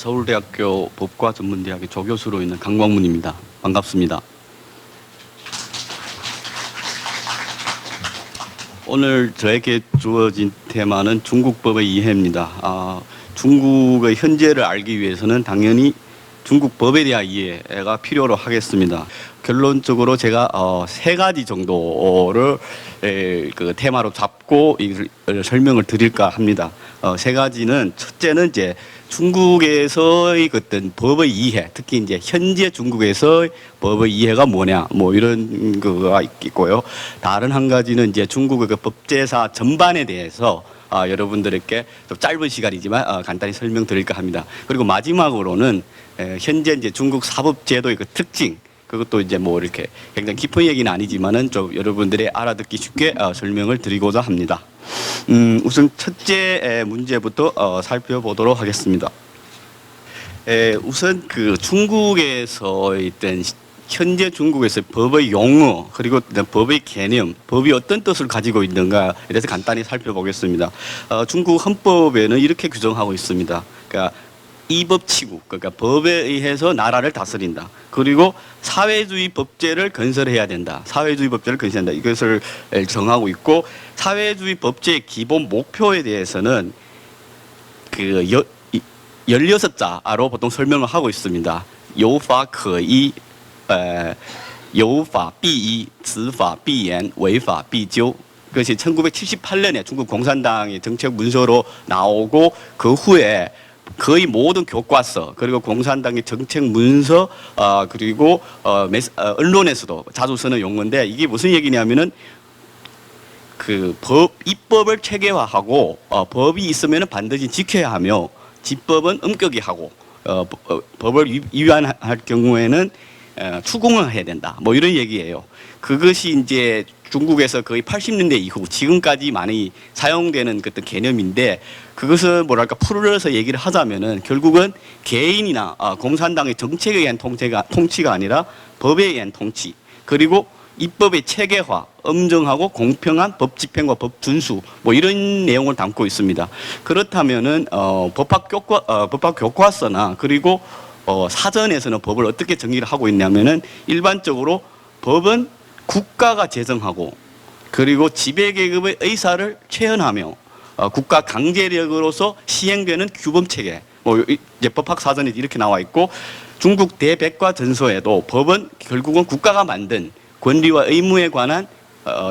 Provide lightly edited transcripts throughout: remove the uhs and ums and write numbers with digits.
서울대학교 법과 전문대학의 조교수로 있는 강광문입니다. 반갑습니다. 오늘 저에게 주어진 테마는 중국법의 이해입니다. 중국의 현재를 알기 위해서는 당연히 중국 법에 대한 이해가 필요로 하겠습니다. 결론적으로 제가 세 가지 정도를 그 테마로 잡고 이걸 설명을 드릴까 합니다. 세 가지는, 첫째는 이제 중국에서의 어떤 법의 이해, 특히 이제 현재 중국에서의 법의 이해가 뭐냐, 뭐 이런 거가 있고요. 다른 한 가지는 이제 중국의 그 법제사 전반에 대해서 여러분들에게 좀 짧은 시간이지만 간단히 설명드릴까 합니다. 그리고 마지막으로는 현재 이제 중국 사법제도의 그 특징, 그것도 이제 뭐 이렇게 굉장히 깊은 얘기는 아니지만은 좀 여러분들이 알아듣기 쉽게 설명을 드리고자 합니다. 우선 첫째 문제부터 살펴보도록 하겠습니다. 우선 그 중국에서 있던 현재 중국에서 법의 용어, 그리고 법의 개념, 법이 어떤 뜻을 가지고 있는가에 대해서 간단히 살펴보겠습니다. 중국 헌법에는 이렇게 규정하고 있습니다. 그러니까 이법치국, 그러니까 법에 의해서 나라를 다스린다. 그리고 사회주의 법제를 건설해야 된다. 사회주의 법제를 건설한다. 이것을 정하고 있고, 사회주의 법제의 기본 목표에 대해서는 그 16자로 보통 설명을 하고 있습니다. 有法可依, 有法必依, 执法必严, 违法必究. 그것이 1978년에 중국 공산당의 정책 문서로 나오고, 그 후에 거의 모든 교과서, 그리고 공산당의 정책 문서, 그리고 언론에서도 자주 쓰는 용어인데, 이게 무슨 얘기냐면은 그 입법을 체계화하고 법이 있으면 반드시 지켜야 하며, 집법은 엄격히 하고 법을 위반할 경우에는 추궁을 해야 된다. 뭐 이런 얘기예요. 그것이 이제 중국에서 거의 80년대 이후 지금까지 많이 사용되는 어떤 개념인데, 그것을 뭐랄까 풀어서 얘기를 하자면은 결국은 개인이나 공산당의 정책에 의한 통치가 아니라 법에 의한 통치, 그리고 입법의 체계화, 엄정하고 공평한 법 집행과 법 준수, 뭐 이런 내용을 담고 있습니다. 그렇다면은 법학 교과서나 그리고 사전에서는 법을 어떻게 정의를 하고 있냐면은, 일반적으로 법은 국가가 제정하고, 그리고 지배계급의 의사를 체현하며 국가 강제력으로서 시행되는 규범 체계, 뭐 이제 법학 사전에 이렇게 나와 있고, 중국 대백과 전서에도 법은 결국은 국가가 만든 권리와 의무에 관한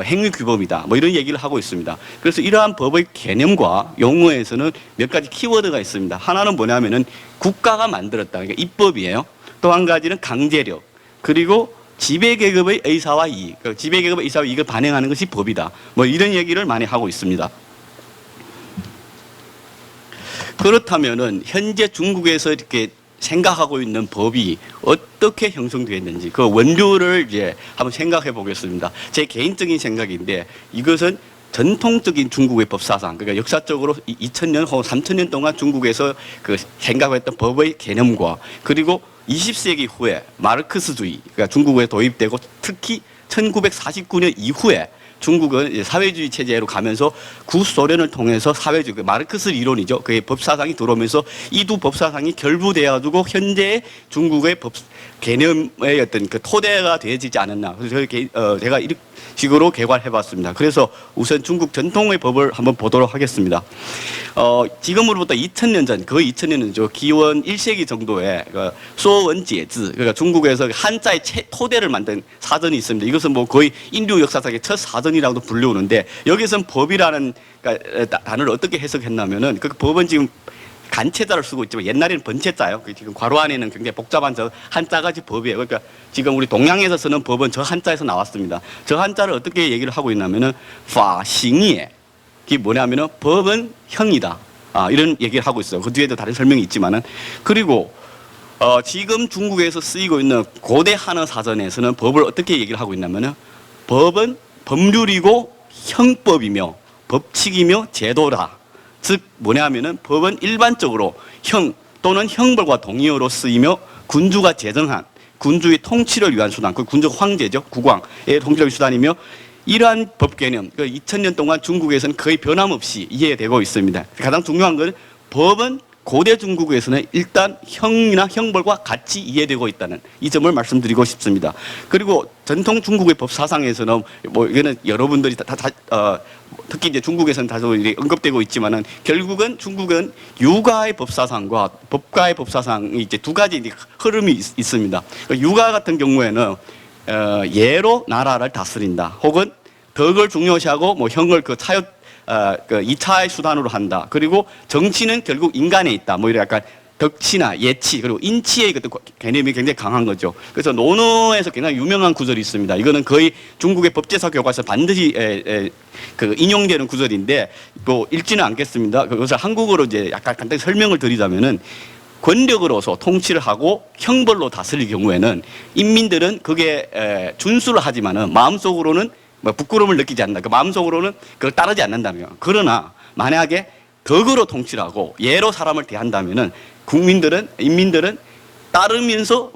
행위 규범이다. 뭐 이런 얘기를 하고 있습니다. 그래서 이러한 법의 개념과 용어에서는 몇 가지 키워드가 있습니다. 하나는 뭐냐면은 국가가 만들었다. 그러니까 입법이에요. 또 한 가지는 강제력, 그리고 지배계급의 의사와 이익, 그러니까 지배계급의 의사와 이익을 반영하는 것이 법이다. 뭐 이런 얘기를 많이 하고 있습니다. 그렇다면은 현재 중국에서 이렇게 생각하고 있는 법이 어떻게 형성되었는지 그 원료를 이제 한번 생각해 보겠습니다. 제 개인적인 생각인데, 이것은 전통적인 중국의 법사상, 그러니까 역사적으로 2000년 혹은 3000년 동안 중국에서 그 생각했던 법의 개념과, 그리고 20세기 후에 마르크스주의, 그러니까 중국에 도입되고 특히 1949년 이후에 중국은 사회주의 체제로 가면서 구소련을 통해서 사회주의, 마르크스 이론이죠. 그게 법사상이 들어오면서 이 두 법사상이 결부되어가지고 현재의 중국의 법 개념의 어떤 그 토대가 되어지지 않았나. 그래서 제가 이런 식으로 개괄해봤습니다. 그래서 우선 중국 전통의 법을 한번 보도록 하겠습니다. 지금으로부터 2000년 전, 거의 2000년이죠. 기원 1세기 정도에 소원제즈, 그러니까 중국에서 한자의 토대를 만든 사전이 있습니다. 이것은 뭐 거의 인류 역사상의 첫 사전이라고도 불리우는데, 여기서는 법이라는 단어를 어떻게 해석했냐면은, 그 법은 지금 간체자를 쓰고 있지만 옛날에는 번체자예요. 지금 괄호 안에는 굉장히 복잡한 저 한자가 법이에요. 그러니까 지금 우리 동양에서 쓰는 법은 저 한자에서 나왔습니다. 저 한자를 어떻게 얘기를 하고 있냐면은 파싱이에, 그게 뭐냐면은 법은 형이다. 이런 얘기를 하고 있어요. 그 뒤에도 다른 설명이 있지만은. 그리고 지금 중국에서 쓰이고 있는 고대 한어 사전에서는 법을 어떻게 얘기를 하고 있냐면은, 법은 법률이고 형법이며 법칙이며 제도다. 즉 뭐냐면은 법은 일반적으로 형 또는 형벌과 동의어로 쓰이며 군주가 제정한 군주의 통치를 위한 수단, 그 군주가 황제죠, 국왕의 통치를 수단이며, 이러한 법 개념, 그 2000년 동안 중국에서는 거의 변함없이 이해되고 있습니다. 가장 중요한 것은 법은 고대 중국에서는 일단 형이나 형벌과 같이 이해되고 있다는 이 점을 말씀드리고 싶습니다. 그리고 전통 중국의 법 사상에서는 뭐 이거는 여러분들이 특히 이제 중국에서는 다소 언급되고 있지만은 결국은 중국은 유가의 법 사상과 법가의 법 사상이 이제 두 가지 이제 흐름이 있습니다. 유가 같은 경우에는 예로 나라를 다스린다. 혹은 덕을 중요시하고 뭐 형을 그 타협 그 2차의 수단으로 한다. 그리고 정치는 결국 인간에 있다. 뭐 이런 약간 덕치나 예치 그리고 인치의 그 개념이 굉장히 강한 거죠. 그래서 논어에서 굉장히 유명한 구절이 있습니다. 이거는 거의 중국의 법제사 교과서 반드시 그 인용되는 구절인데 뭐 읽지는 않겠습니다. 그것을 한국어로 이제 약간 간단히 설명을 드리자면은 권력으로서 통치를 하고 형벌로 다스릴 경우에는 인민들은 그게 준수를 하지만은 마음속으로는 뭐 부끄러움을 느끼지 않는다. 그 마음속으로는 그걸 따르지 않는다면. 그러나 만약에 덕으로 통치를 하고 예로 사람을 대한다면은 인민들은 따르면서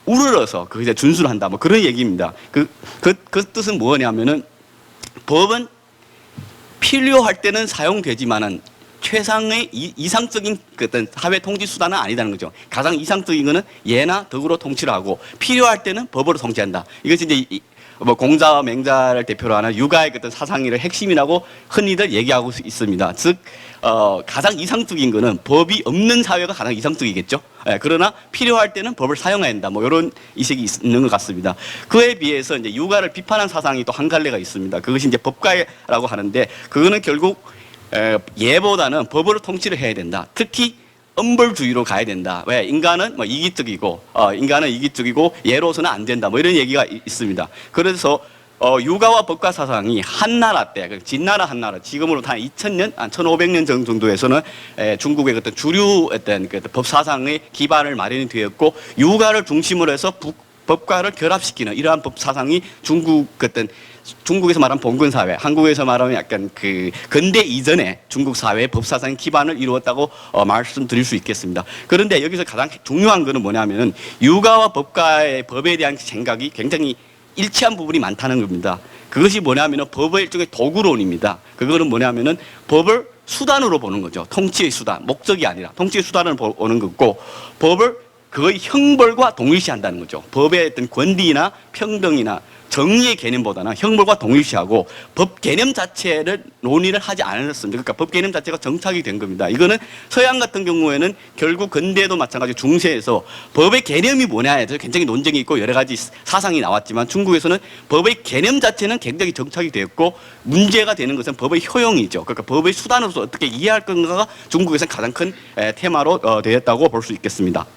우러러서 그게 준수를 한다. 뭐 그런 얘기입니다. 그 뜻은 뭐냐면은 법은 필요할 때는 사용되지만은 최상의 이상적인 어떤 사회 통치 수단은 아니다는 거죠. 가장 이상적인 거는 예나 덕으로 통치를 하고 필요할 때는 법으로 통치한다. 이것이 이제 뭐 공자와 맹자를 대표로 하는 유가의 어떤 사상의 핵심이라고 흔히들 얘기하고 있습니다. 즉 가장 이상적인 거는 법이 없는 사회가 가장 이상적이겠죠. 그러나 필요할 때는 법을 사용해야 한다. 뭐 이런 이식이 있는 것 같습니다. 그에 비해서 이제 유가를 비판한 사상이 또 한 갈래가 있습니다. 그것이 이제 법가라고 하는데 그거는 결국 예보다는 법으로 통치를 해야 된다. 특히 엄벌주의로 가야 된다. 왜? 인간은 뭐 이기적이고 예로서는 안 된다. 뭐 이런 얘기가 있습니다. 그래서 유가와 법가 사상이 한나라 때, 진나라 한나라, 지금으로 한 2000년, 한 1500년 정도에서는 중국의 어떤 주류 어떤 법 사상의 기반을 마련이 되었고 유가를 중심으로 해서 법과를 결합시키는 이러한 법 사상이 중국에서 말하는 봉건 사회, 한국에서 말하면 약간 그 근대 이전의 중국 사회의 법 사상의 기반을 이루었다고 말씀드릴 수 있겠습니다. 그런데 여기서 가장 중요한 것은 뭐냐면은 유가와 법가의 법에 대한 생각이 굉장히 일치한 부분이 많다는 겁니다. 그것이 뭐냐면은 법의 일종의 도구론입니다. 그거는 뭐냐면은 법을 수단으로 보는 거죠. 통치의 수단, 목적이 아니라 통치의 수단을 보는 거고 법을 거의 형벌과 동일시한다는 거죠. 법의 어떤 권리나 평등이나 정의의 개념보다는 형벌과 동일시하고 법 개념 자체를 논의를 하지 않았습니다. 그러니까 법 개념 자체가 정착이 된 겁니다. 이거는 서양 같은 경우에는 결국 근대도 마찬가지로 중세에서 법의 개념이 뭐냐에 대해서 굉장히 논쟁이 있고 여러 가지 사상이 나왔지만 중국에서는 법의 개념 자체는 굉장히 정착이 되었고 문제가 되는 것은 법의 효용이죠. 그러니까 법의 수단으로서 어떻게 이해할 건가가 중국에서는 가장 큰 테마로 되었다고 볼 수 있겠습니다.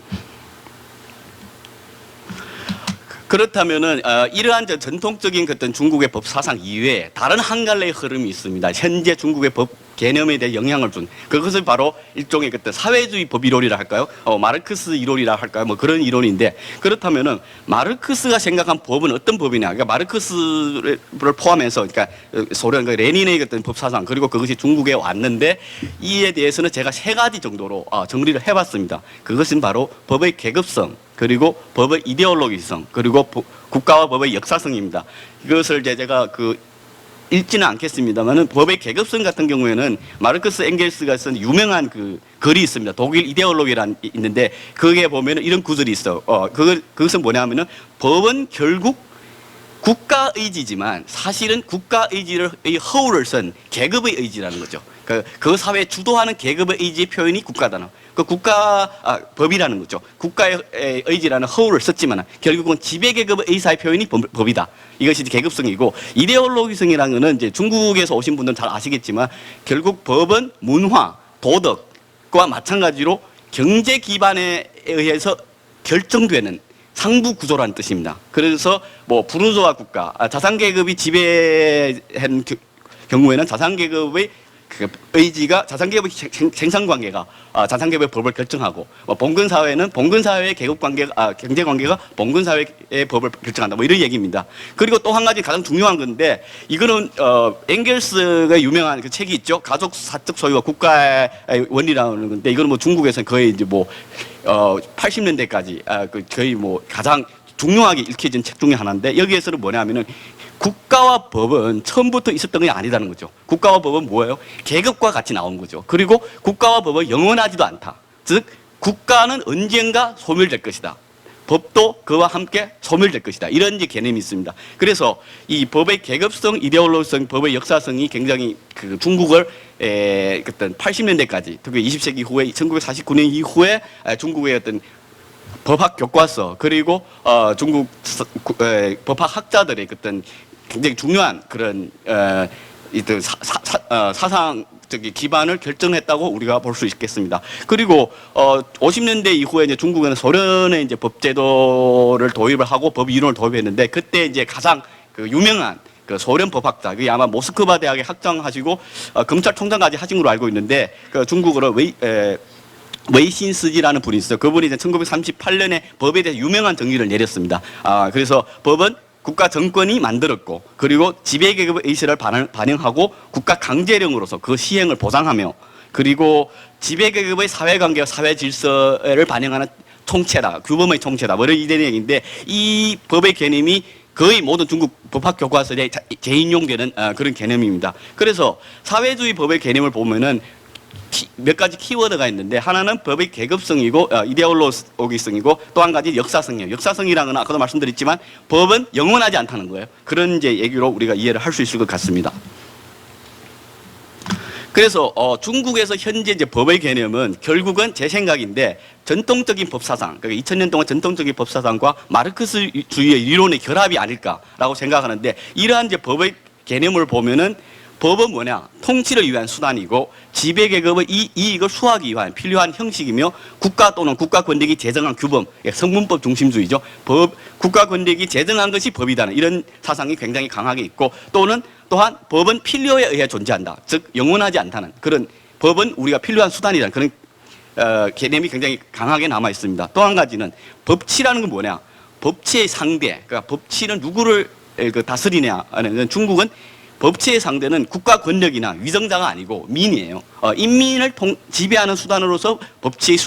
그렇다면은 이러한 전통적인 어떤 중국의 법 사상 이외에 다른 한 갈래의 흐름이 있습니다. 현재 중국의 법 개념에 대해 영향을 준 그것을 바로 일종의 그때 사회주의 법 이론이라 할까요? 마르크스 이론이라 할까요? 뭐 그런 이론인데 그렇다면은 마르크스가 생각한 법은 어떤 법이냐? 그러니까 마르크스를 포함해서 그러니까 소련 레닌의 어떤 법 사상 그리고 그것이 중국에 왔는데 이에 대해서는 제가 세 가지 정도로 정리를 해봤습니다. 그것은 바로 법의 계급성 그리고 법의 이데올로기성 그리고 국가와 법의 역사성입니다. 이것을 제가 읽지는 않겠습니다만은 법의 계급성 같은 경우에는 마르크스 엥겔스가 쓴 유명한 그 글이 있습니다. 독일 이데올로기라는 있는데 거기에 보면은 이런 구절이 있어. 그것은 뭐냐면은 법은 결국 국가 의지지만 사실은 국가 의지의 허울을 쓴 계급의 의지라는 거죠. 그 사회에 주도하는 계급의 의지의 표현이 국가다. 법이라는 거죠. 국가의 의지라는 허울을 썼지만 결국은 지배계급의 의사의 표현이 법이다. 이것이 계급성이고 이데올로기성이라는 것은 이제 중국에서 오신 분들은 잘 아시겠지만 결국 법은 문화, 도덕과 마찬가지로 경제 기반에 의해서 결정되는 상부 구조라는 뜻입니다. 그래서 뭐 부르주아 국가, 자산계급이 지배한 경우에는 자산계급의 의지가 자산계급의 생산관계가 자산계급의 법을 결정하고 봉건사회는 봉건사회의 계급관계가 경제관계가 봉건사회의 법을 결정한다. 뭐 이런 얘기입니다. 그리고 또 한 가지 가장 중요한 건데 이거는 엥겔스가 유명한 그 책이 있죠. 가족 사적 소유와 국가의 원리라는 건데 이거는 뭐 중국에서는 거의 이제 80년대까지 거의 뭐 가장 중요하게 읽혀진 책 중에 하나인데 여기에서는 뭐냐면은 국가와 법은 처음부터 있었던 게 아니다는 거죠. 국가와 법은 뭐예요? 계급과 같이 나온 거죠. 그리고 국가와 법은 영원하지도 않다. 즉 국가는 언젠가 소멸될 것이다. 법도 그와 함께 소멸될 것이다. 이런 이제 개념이 있습니다. 그래서 이 법의 계급성, 이데올로기성, 법의 역사성이 굉장히 그 중국을 어떤 80년대까지, 특히 20세기 후에 1949년 이후에 중국의 어떤 법학 교과서 그리고 중국 법학 학자들의 어떤 굉장히 중요한 그런 사상 기반을 결정했다고 우리가 볼 수 있겠습니다. 그리고 50년대 이후에 이제 중국은 소련의 이제 법제도를 도입을 하고 법 이론을 도입했는데, 그때 이제 가장 그 유명한 그 소련 법학자, 그게 아마 모스크바 대학에 학장하시고 검찰총장까지 하신 걸로 알고 있는데, 그 중국어로 웨이신스지라는 분이 있어요. 그분이 이제 1938년에 법에 대해서 유명한 정의를 내렸습니다. 그래서 법은 국가 정권이 만들었고, 그리고 지배계급의 의식을 반영하고 국가 강제령으로서 그 시행을 보장하며, 그리고 지배계급의 사회관계와 사회질서를 반영하는 총체다, 규범의 총체다, 뭐 이런 이런 얘기인데, 이 법의 개념이 거의 모든 중국 법학 교과서에 재인용되는 그런 개념입니다. 그래서 사회주의 법의 개념을 보면은 몇 가지 키워드가 있는데, 하나는 법의 계급성이고 이데올로기성이고, 또 한 가지 역사성이에요. 역사성이라는 건 아까도 말씀드렸지만 법은 영원하지 않다는 거예요. 그런 이제 얘기로 우리가 이해를 할 수 있을 것 같습니다. 그래서 중국에서 현재 이제 법의 개념은 결국은 제 생각인데 전통적인 법사상, 그러니까 2000년 동안 전통적인 법사상과 마르크스주의의 이론의 결합이 아닐까라고 생각하는데, 이러한 이제 법의 개념을 보면은 법은 뭐냐? 통치를 위한 수단이고 지배계급의 이익을 수하기 위한 필요한 형식이며, 국가 또는 국가 권력이 제정한 규범, 성문법 중심주의죠. 국가 권력이 제정한 것이 법이다는 이런 사상이 굉장히 강하게 있고, 또한 법은 필요에 의해 존재한다. 즉 영원하지 않다는 그런, 법은 우리가 필요한 수단이라는 그런 개념이 굉장히 강하게 남아 있습니다. 또 한 가지는 법치라는 건 뭐냐? 법치의 상대, 그러니까 법치는 누구를 다스리냐 하는, 중국은 법치의 상대는 국가 권력이나 위정자가 아니고 민이에요. 인민을 지배하는 수단으로서 법치의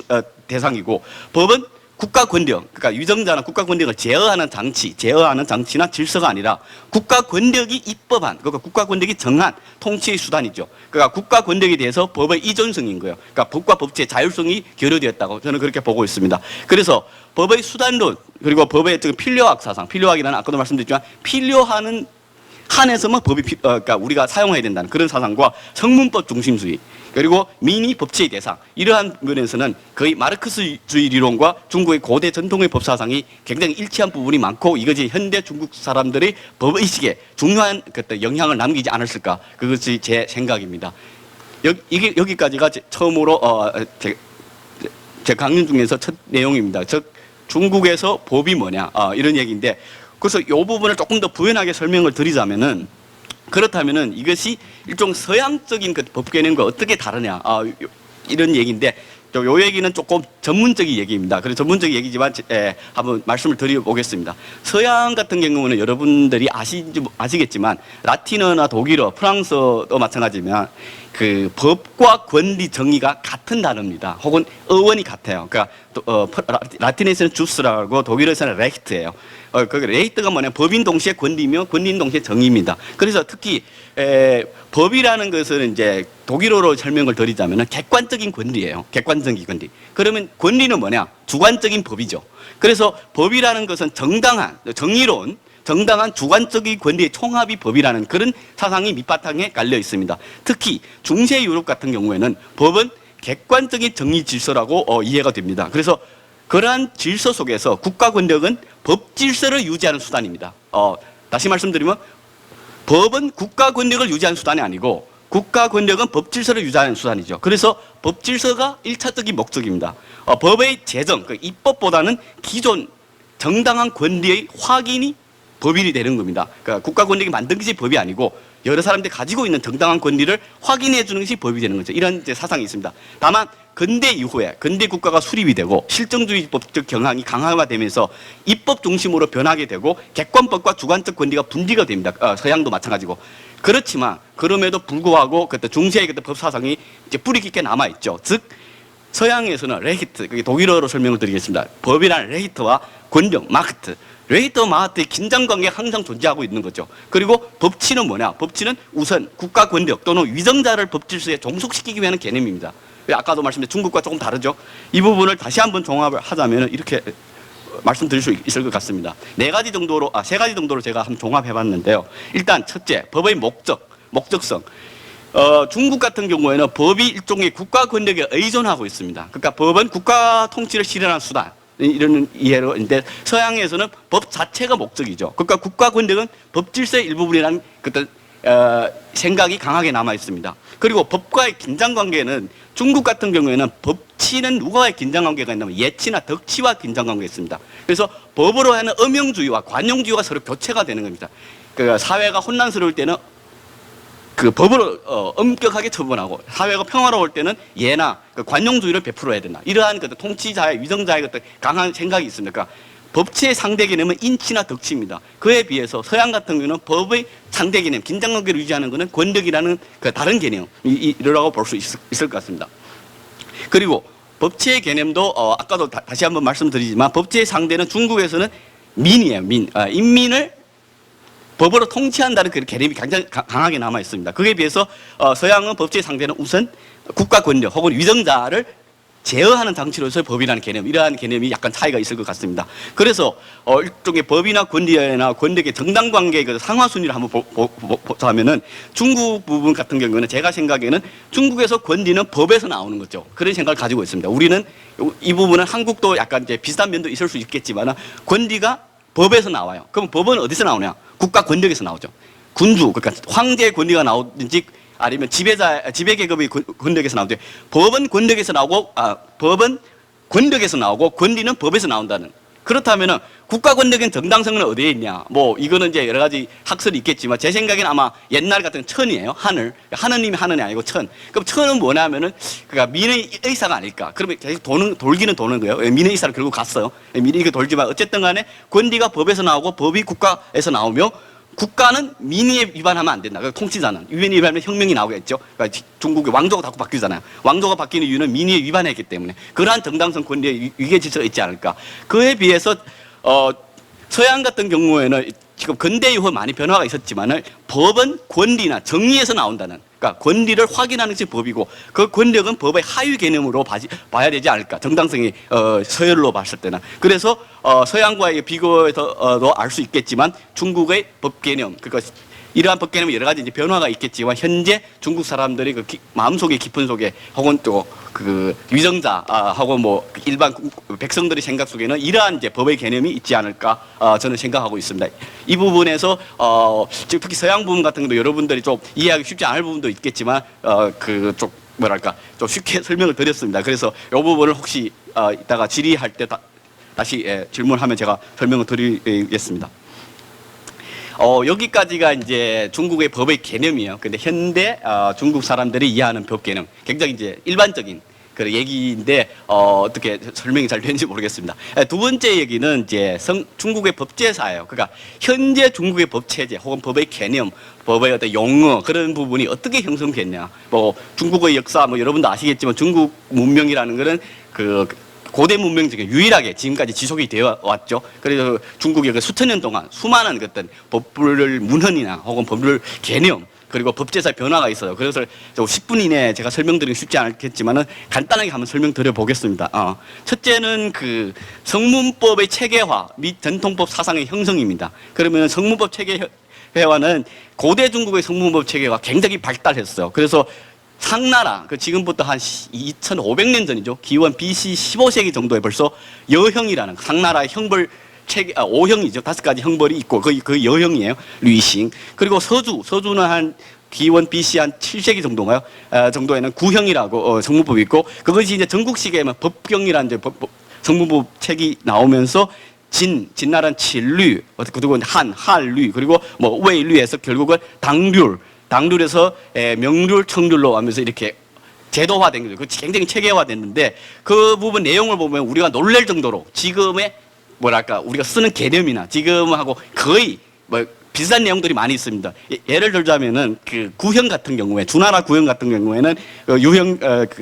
대상이고, 법은 국가 권력, 그러니까 위정자나 국가 권력을 제어하는 장치나 질서가 아니라 국가 권력이 입법한, 그러니까 국가 권력이 정한 통치의 수단이죠. 그러니까 국가 권력에 대해서 법의 이존성인 거예요. 그러니까 법과 법치의 자율성이 결여되었다고 저는 그렇게 보고 있습니다. 그래서 법의 수단론, 그리고 법의 필요학 사상, 필요학이라는 아까도 말씀드렸지만 필요하는 한에서만 법이 그러니까 우리가 사용해야 된다는 그런 사상과 성문법 중심주의, 그리고 민이 법치의 대상, 이러한 면에서는 거의 마르크스주의 리론과 중국의 고대 전통의 법사상이 굉장히 일치한 부분이 많고, 이것이 현대 중국 사람들의 법의식에 중요한 영향을 남기지 않았을까, 그것이 제 생각입니다. 여기까지가 처음으로 제 강연 중에서 첫 내용입니다. 즉 중국에서 법이 뭐냐 이런 얘기인데, 그래서 이 부분을 조금 더 부연하게 설명을 드리자면은, 그렇다면은 이것이 일종 서양적인 그 법 개념과 어떻게 다르냐 이런 얘기인데, 요 얘기는 조금 전문적인 얘기입니다. 그래서 전문적인 얘기지만 한번 말씀을 드려보겠습니다. 서양 같은 경우는 여러분들이 아시겠지만 라틴어나 독일어, 프랑스어도 마찬가지지만 그 법과 권리 정의가 같은 단어입니다. 혹은 어원이 같아요. 그러니까 라틴에서는 주스라고 독일어에서는 레히트예요. 그 레히트가 뭐냐? 법인 동시에 권리며 권리인 동시에 정의입니다. 그래서 특히 법이라는 것은 이제 독일어로 설명을 드리자면 객관적인 권리예요. 객관적인 권리. 그러면 권리는 뭐냐? 주관적인 법이죠. 그래서 법이라는 것은 정의로운 정당한 주관적인 권리의 총합이 법이라는 그런 사상이 밑바탕에 깔려 있습니다. 특히 중세 유럽 같은 경우에는 법은 객관적인 정의 질서라고 이해가 됩니다. 그래서 그러한 질서 속에서 국가 권력은 법 질서를 유지하는 수단입니다. 다시 말씀드리면 법은 국가 권력을 유지하는 수단이 아니고 국가 권력은 법 질서를 유지하는 수단이죠. 그래서 법 질서가 1차적인 목적입니다. 법의 제정, 그 입법보다는 기존 정당한 권리의 확인이 법인이 되는 겁니다. 그러니까 국가 권력이 만든 것이 법이 아니고 여러 사람들이 가지고 있는 정당한 권리를 확인해 주는 것이 법이 되는 거죠. 이런 이제 사상이 있습니다. 다만 근대 이후에 근대 국가가 수립이 되고 실정주의 법적 경향이 강화되면서 입법 중심으로 변하게 되고 객관법과 주관적 권리가 분리가 됩니다. 서양도 마찬가지고. 그렇지만 그럼에도 불구하고 그때 중세의 그때 법 사상이 이제 뿌리 깊게 남아 있죠. 즉 서양에서는 레히트, 독일어로 설명을 드리겠습니다. 법이라는 레히트와 권력, 마크트. 레히트와 마크트의 긴장관계가 항상 존재하고 있는 거죠. 그리고 법치는 뭐냐? 법치는 우선 국가 권력 또는 위정자를 법 질서에 종속시키기 위한 개념입니다. 아까도 말씀드린 중국과 조금 다르죠. 이 부분을 다시 한번 종합을 하자면 이렇게 말씀드릴 수 있을 것 같습니다. 세 가지 정도로 제가 한번 종합해봤는데요. 일단 첫째, 법의 목적성. 중국 같은 경우에는 법이 일종의 국가 권력에 의존하고 있습니다. 그러니까 법은 국가 통치를 실현하는 수단. 이런 이해로 있는데 서양에서는 법 자체가 목적이죠. 그러니까 국가 권력은 법 질서의 일부분이라는 생각이 강하게 남아 있습니다. 그리고 법과의 긴장 관계는 중국 같은 경우에는 법치는 누구와의 긴장 관계가 있냐면 예치나 덕치와 긴장 관계가 있습니다. 그래서 법으로 하는 엄영주의와 관용주의가 서로 교체가 되는 겁니다. 그 사회가 혼란스러울 때는 그 법으로 엄격하게 처분하고 사회가 평화로울 때는 예나 관용주의를 베풀어야 된다. 이러한 통치자의 위정자의 강한 생각이 있습니다. 그러니까 법치의 상대 개념은 인치나 덕치입니다. 그에 비해서 서양 같은 경우는 법의 상대 개념, 긴장관계를 유지하는 것은 권력이라는 다른 개념이라고 볼 수 있을 것 같습니다. 그리고 법치의 개념도 아까도 다시 한번 말씀드리지만 법치의 상대는 중국에서는 민이에요. 인민을 법으로 통치한다는 그 개념이 굉장히 강하게 남아 있습니다. 그에 비해서 서양은 법치의 상대는 우선 국가 권력 혹은 위정자를 제어하는 장치로서의 법이라는 개념, 이러한 개념이 약간 차이가 있을 것 같습니다. 그래서 일종의 법이나 권리나 권력의 정당 관계의 상하 순위를 한번 보자면은 중국 부분 같은 경우는 제가 생각에는 중국에서 권리는 법에서 나오는 거죠. 그런 생각을 가지고 있습니다. 우리는 이 부분은 한국도 약간 이제 비슷한 면도 있을 수 있겠지만 권리가 법에서 나와요. 그럼 법은 어디서 나오냐? 국가 권력에서 나오죠. 군주, 그러니까 황제의 권리가 나오든지 아니면 지배계급의 권력에서 나오죠. 법은 권력에서 나오고, 법은 권력에서 나오고, 권리는 법에서 나온다는. 그렇다면은 국가 권력의 정당성은 어디에 있냐? 뭐 이거는 이제 여러 가지 학설이 있겠지만 제 생각에는 아마 옛날 같은 천이에요. 하느님이 하느니 아니고 천. 그럼 천은 뭐냐면은 그러니까 민의 의사가 아닐까? 그러면 계속 돌기는 도는 거예요. 민의 의사를 결국 갔어요. 민이 이게 돌지만 어쨌든 간에 권리가 법에서 나오고 법이 국가에서 나오며 국가는 민의에 위반하면 안 된다. 그러니까 통치자는 민의에 위반하면 혁명이 나오겠죠. 그러니까 중국의 왕조가 자꾸 바뀌잖아요. 왕조가 바뀌는 이유는 민의에 위반했기 때문에 그러한 정당성 권리의 위계 질서가 있지 않을까. 그에 비해서 서양 같은 경우에는 지금 근대 이후 많이 변화가 있었지만은 법은 권리나 정의에서 나온다는. 그러니까 권리를 확인하는 것이 법이고 그 권력은 법의 하위 개념으로 봐야 되지 않을까. 정당성이 서열로 봤을 때는. 그래서 서양과의 비교해서도 알 수 있겠지만 중국의 법 개념, 그러니까 이러한 법 개념은 여러 가지 이제 변화가 있겠지만 현재 중국 사람들이 마음속에 깊은 속에 혹은 또 위정자 하고 뭐 일반 백성들의 생각 속에는 이러한 이제 법의 개념이 있지 않을까 저는 생각하고 있습니다. 이 부분에서 지금 특히 서양 부분 같은 것도 여러분들이 좀 이해하기 쉽지 않을 부분도 있겠지만 좀 뭐랄까 좀 쉽게 설명을 드렸습니다. 그래서 이 부분을 혹시 이따가 질의할 때 다시 질문하면 제가 설명을 드리겠습니다. 여기까지가 이제 중국의 법의 개념이에요. 근데 현대 중국 사람들이 이해하는 법 개념, 굉장히 이제 일반적인 그런 얘기인데 어떻게 설명이 잘 되는지 모르겠습니다. 두 번째 얘기는 이제 중국의 법제사예요. 그러니까 현재 중국의 법 체제 혹은 법의 개념, 법의 어떤 용어 그런 부분이 어떻게 형성됐냐. 뭐 중국의 역사 뭐 여러분도 아시겠지만 중국 문명이라는 거는 고대 문명 중에 유일하게 지금까지 지속이 되어 왔죠. 그래서 중국이 수천 년 동안 수많은 어떤 법률 문헌이나 혹은 법률 개념 그리고 법제사의 변화가 있어요. 그래서 10분 이내에 제가 설명드리기 쉽지 않겠지만은 간단하게 한번 설명드려 보겠습니다. 첫째는 성문법의 체계화 및 전통법 사상의 형성입니다. 그러면 성문법 체계화는 고대 중국의 성문법 체계가 굉장히 발달했어요. 그래서 상나라, 지금부터 한 2500년 전이죠. 기원 BC 15세기 정도에 벌써 여형이라는 상나라의 형벌 체계, 5형이죠. 5가지 형벌이 있고, 그 여형이에요. 류싱. 그리고 서주는 한 기원 BC 한 7세기 정도인가요? 정도에는 구형이라고 성문법이 있고, 그것이 이제 전국시계면 법경이라는 이제 성문법 책이 나오면서 진나라는 칠류, 그리고 한류, 그리고 뭐 웨이류에서 결국은 당률에서 명률, 청률로 하면서 이렇게 제도화된 거죠. 굉장히 체계화됐는데 그 부분 내용을 보면 우리가 놀랄 정도로 지금의 우리가 쓰는 개념이나 지금하고 거의 비슷한 내용들이 많이 있습니다. 예를 들자면은 구형 같은 경우에 주나라 구형 같은 경우에는 유형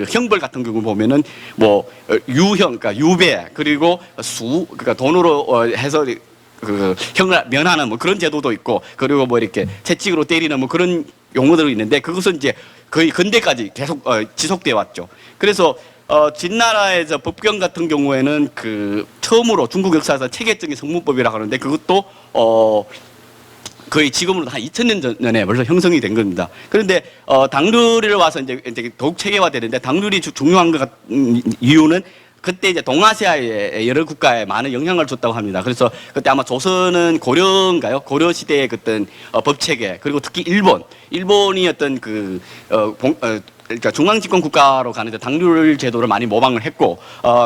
형벌 같은 경우 보면은 뭐 유형 그러니까 유배 그리고 그러니까 돈으로 해서 형을 면하는 뭐 그런 제도도 있고 그리고 뭐 이렇게 채찍으로 때리는 뭐 그런 용어들이 있는데 그것은 이제 거의 근대까지 계속 지속돼 왔죠. 그래서 진나라에서 법경 같은 경우에는 그 처음으로 중국 역사에서 체계적인 성문법이라고 하는데 그것도 거의 지금으로 한 2000년 전에 벌써 형성이 된 겁니다. 그런데 당률을 와서 이제 더욱 체계화되는데 당률이 중요한 것 같은 이유는 그때 이제 동아시아의 여러 국가에 많은 영향을 줬다고 합니다. 그래서 그때 아마 조선은 고려인가요? 고려 시대의 어떤 법 체계 그리고 특히 일본이 어떤 그러니까 중앙집권 국가로 가는데 당률 제도를 많이 모방을 했고,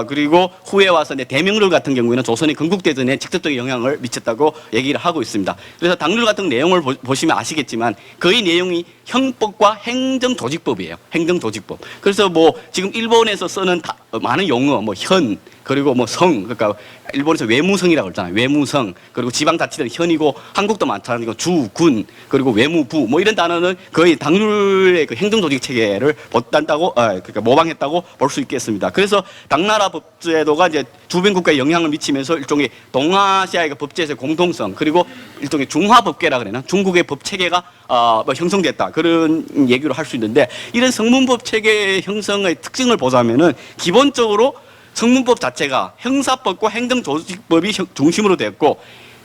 그리고 후에 와서 이제 대명률 같은 경우에는 조선의 건국대전에 직접적인 영향을 미쳤다고 얘기를 하고 있습니다. 그래서 당률 같은 내용을 보시면 아시겠지만 거의 내용이 형법과 행정조직법이에요. 행정조직법. 그래서 뭐 지금 일본에서 쓰는 많은 용어, 뭐 현, 그리고 뭐 성, 그러니까 일본에서 외무성이라고 그러잖아요. 외무성, 그리고 지방자치는 현이고 한국도 마찬가지고 주, 군, 그리고 외무부 뭐 이런 단어는 거의 당률의 그 행정조직 체계를 보단다고, 그러니까 모방했다고 볼 수 있겠습니다. 그래서 당나라 법제도가 이제 주변 국가에 영향을 미치면서 일종의 동아시아의 그 법제에서의 공통성 그리고 일종의 중화법계라 그러나 중국의 법 체계가 뭐 형성됐다 그런 얘기로 할 수 있는데 이런 성문법 체계 형성의 특징을 보자면은 기본적으로 성문법 자체가 형사법과 행정조직법이 중심으로 되었고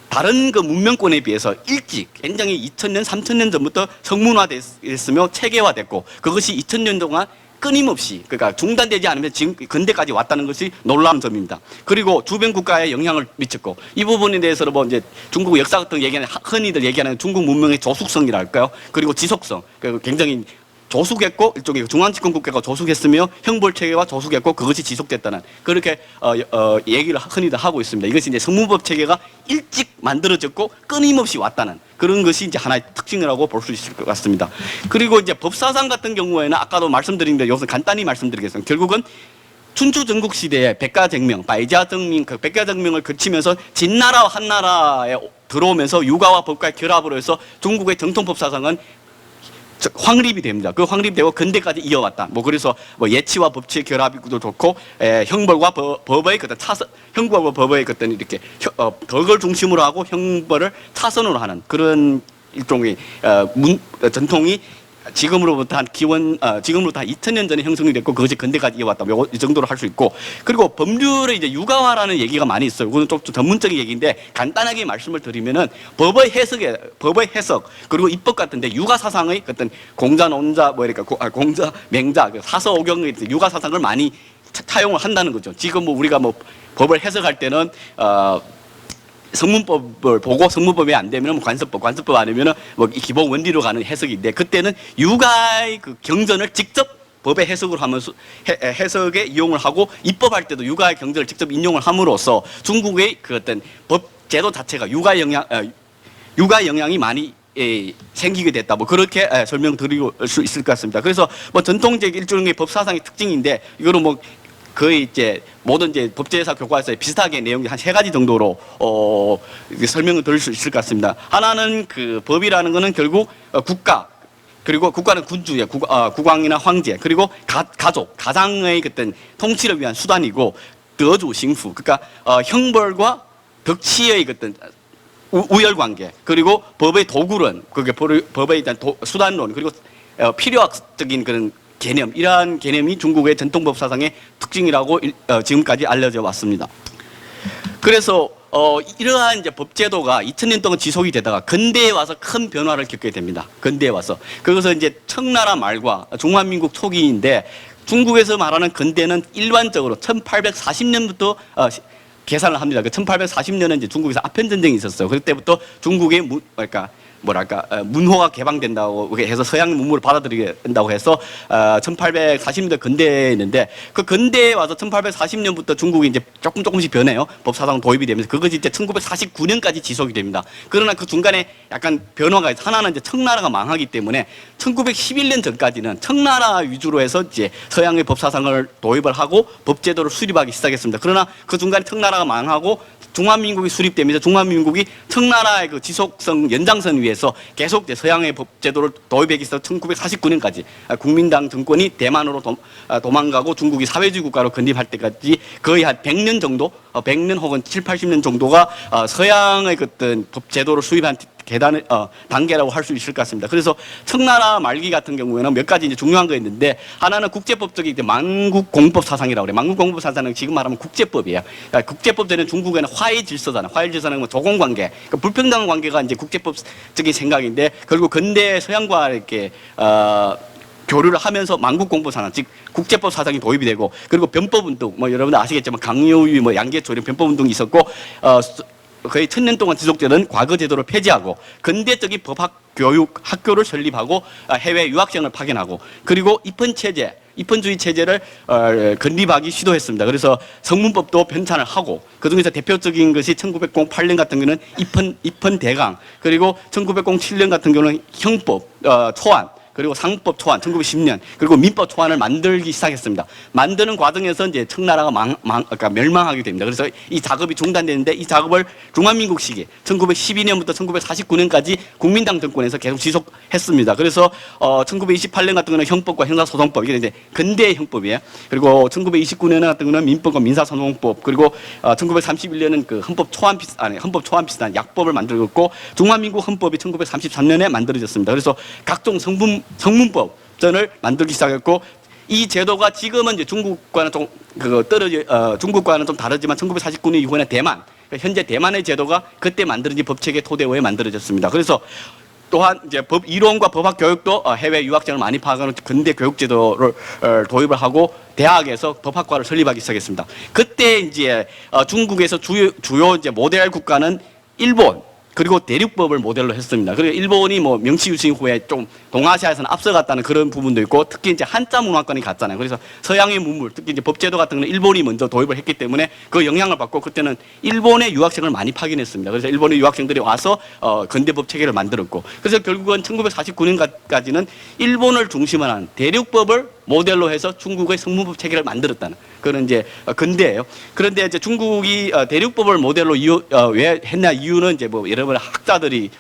다른 그 문명권에 비해서 일찍 굉장히 2000년, 3000년 전부터 성문화됐으며 체계화됐고 그것이 2000년 동안 끊임없이 그러니까 중단되지 않으면 지금 근대까지 왔다는 것이 놀라운 점입니다. 그리고 주변 국가에 영향을 미쳤고 이 부분에 대해서는 뭐 이제 중국 역사 같은 얘기하는 흔히들 얘기하는 중국 문명의 조숙성이랄까요? 그리고 지속성 굉장히 조숙했고 일종의 중앙집권 국가가 조숙했으며 형벌 체계와 조숙했고 그것이 지속됐다는 그렇게 얘기를 흔히들 하고 있습니다. 이것이 이제 성문법 체계가 일찍 만들어졌고 끊임없이 왔다는 그런 것이 이제 하나의 특징이라고 볼 수 있을 것 같습니다. 그리고 이제 법사상 같은 경우에는 아까도 말씀드린 데 여기서 간단히 말씀드리겠습니다. 결국은 춘추 전국 시대의 백가정명, 바이자정명, 그 백가정명을 거치면서 진나라와 한나라에 들어오면서 육아와 법과의 결합으로 해서 중국의 정통법사상은 확립이 됩니다. 그 확립되고 근대까지 이어왔다. 뭐 그래서 뭐 예치와 법치의 결합도 좋고 형벌과 법의 그떤 차선, 형벌과 법의 그떤 이렇게 덕을 중심으로 하고 형벌을 차선으로 하는 그런 일종의 전통이 지금으로부터 한 2000년 전에 형성이 됐고 그것이 근대까지 이어왔다. 이 정도로 할 수 있고 그리고 법률의 이제 육아화라는 얘기가 많이 있어요. 그건 좀 전문적인 얘기인데 간단하게 말씀을 드리면은 법의 해석 그리고 입법 같은데 육아 사상의 어떤 공자 논자 뭐 이렇게 공자 맹자 사서오경의 육아 사상을 많이 차용을 한다는 거죠. 지금 뭐 우리가 뭐 법을 해석할 때는 성문법을 보고 성문법이 안 되면 관습법 아니면 뭐 기본 원리로 가는 해석인데 그때는 육아의 그 경전을 직접 법의 해석을 하면서 해석에 이용을 하고 입법할 때도 육아의 경전을 직접 인용을 함으로써 중국의 그 어떤 법 제도 자체가 육아 영향이 많이 생기게 됐다. 뭐 그렇게 설명드릴 수 있을 것 같습니다. 그래서 뭐 전통적 일종의 법사상의 특징인데 이거는 뭐 거의 이제 모든 이제 법제사 교과에서 비슷하게 내용이 한 3가지 정도로 설명을 드릴 수 있을 것 같습니다. 하나는 그 법이라는 거는 결국 국가 그리고 국가는 군주예요. 국왕이나 황제 그리고 가족 가장의 어떤 통치를 위한 수단이고 더주 싱후 그러니까 형벌과 덕치의 어떤 우열관계 그리고 법의 도구론 그게 법의 일단 수단론 그리고 필요학적인 그런 개념 이러한 개념이 중국의 전통법 사상의 특징이라고 지금까지 알려져 왔습니다. 그래서 이러한 이제 법제도가 2000년 동안 지속이 되다가 근대에 와서 큰 변화를 겪게 됩니다. 근대에 와서 그것은 이제 청나라 말과 중화민국 초기인데 중국에서 말하는 근대는 일반적으로 1840년부터 계산을 합니다. 그 1840년은 이제 중국에서 아편 전쟁이 있었어요. 그때부터 중국의 문호가 개방된다고 해서 서양 문물을 받아들이게 된다고 해서 1840년대 근대에 있는데 그 근대에 와서 1840년부터 중국이 이제 조금씩 변해요. 법사상 도입이 되면서 그것이 이제 1949년까지 지속이 됩니다. 그러나 그 중간에 약간 변화가 있어요. 하나는 이제 청나라가 망하기 때문에 1911년 전까지는 청나라 위주로 해서 이제 서양의 법사상을 도입을 하고 법제도를 수립하기 시작했습니다. 그러나 그 중간에 청나라가 망하고 중화민국이 수립되면서 중화민국이 청나라의 그 지속성 연장선 위에서 계속 서양의 법제도를 도입하기 위해서 1949년까지 국민당 정권이 대만으로 도망가고 중국이 사회주의 국가로 건립할 때까지 거의 한 100년 정도, 100년 혹은 7, 80년 정도가 서양의 어떤 법제도를 수립한 단계라고 할 수 있을 것 같습니다. 그래서 청나라 말기 같은 경우에는 몇 가지 이제 중요한 거 있는데 하나는 국제법적인 이제 만국 공법 사상이라고 그래요. 만국 공법 사상은 지금 말하면 국제법이에요. 그러니까 국제법에는 중국에는 화해 질서잖아요. 화해 질서는 뭐 조공 관계, 그러니까 불평등한 관계가 이제 국제법적인 생각인데 결국 근대 서양과 이렇게 교류를 하면서 만국 공법 사상, 즉 국제법 사상이 도입이 되고 그리고 변법 운동, 뭐 여러분들 아시겠지만 강요위, 뭐 양계초 이런 변법 운동이 있었고 거의 1000년 동안 지속되던 과거 제도를 폐지하고 근대적인 법학 교육 학교를 설립하고 해외 유학생을 파견하고 그리고 입헌주의 체제를 건립하기 시도했습니다. 그래서 성문법도 편찬을 하고 그중에서 대표적인 것이 1908년 같은 경우는 입헌 대강, 그리고 1907년 같은 경우는 형법 초안, 그리고 상법 초안 1910년, 그리고 민법 초안을 만들기 시작했습니다. 만드는 과정에서 이제 청나라가 그러니까 멸망하게 됩니다. 그래서 이 작업이 중단되는데 이 작업을 중화민국 시기 1912년부터 1949년까지 국민당 정권에서 계속 지속했습니다. 그래서 1928년 같은 경우는 형법과 형사소송법, 이게 이제 근대의 형법이에요. 그리고 1929년 같은 경우는 민법과 민사소송법, 그리고 1931년은 그 헌법 초안 비슷한 약법을 만들었고 중화민국 헌법이 1933년에 만들어졌습니다. 그래서 각종 성문법전을 만들기 시작했고 이 제도가 지금은 이제 중국과는 좀 중국과는 좀 다르지만 1949년 이후에는 대만, 현재 대만의 제도가 그때 만들어진 법체계 토대에 만들어졌습니다. 그래서 또한 이제 법 이론과 법학 교육도 해외 유학생을 많이 파악하는 근대 교육 제도를 도입을 하고 대학에서 법학과를 설립하기 시작했습니다. 그때 이제 중국에서 주요 이제 모델 국가는 일본, 그리고 대륙법을 모델로 했습니다. 그리고 일본이 뭐 명치유신 후에 좀 동아시아에서는 앞서갔다는 그런 부분도 있고 특히 이제 한자 문화권이 갔잖아요. 그래서 서양의 문물, 특히 이제 법제도 같은 거는 일본이 먼저 도입을 했기 때문에 그 영향을 받고 그때는 일본의 유학생을 많이 파견했습니다. 그래서 일본의 유학생들이 와서 근대법 체계를 만들었고 그래서 결국은 1949년까지는 일본을 중심으로 한 대륙법을 모델로 해서 중국의 성문법 체계를 만들었다는 그런 이제 근대예요. 그런데 이제 중국이 대륙법을 모델로 왜 했냐 이유는 이제 뭐 여러분 학자들이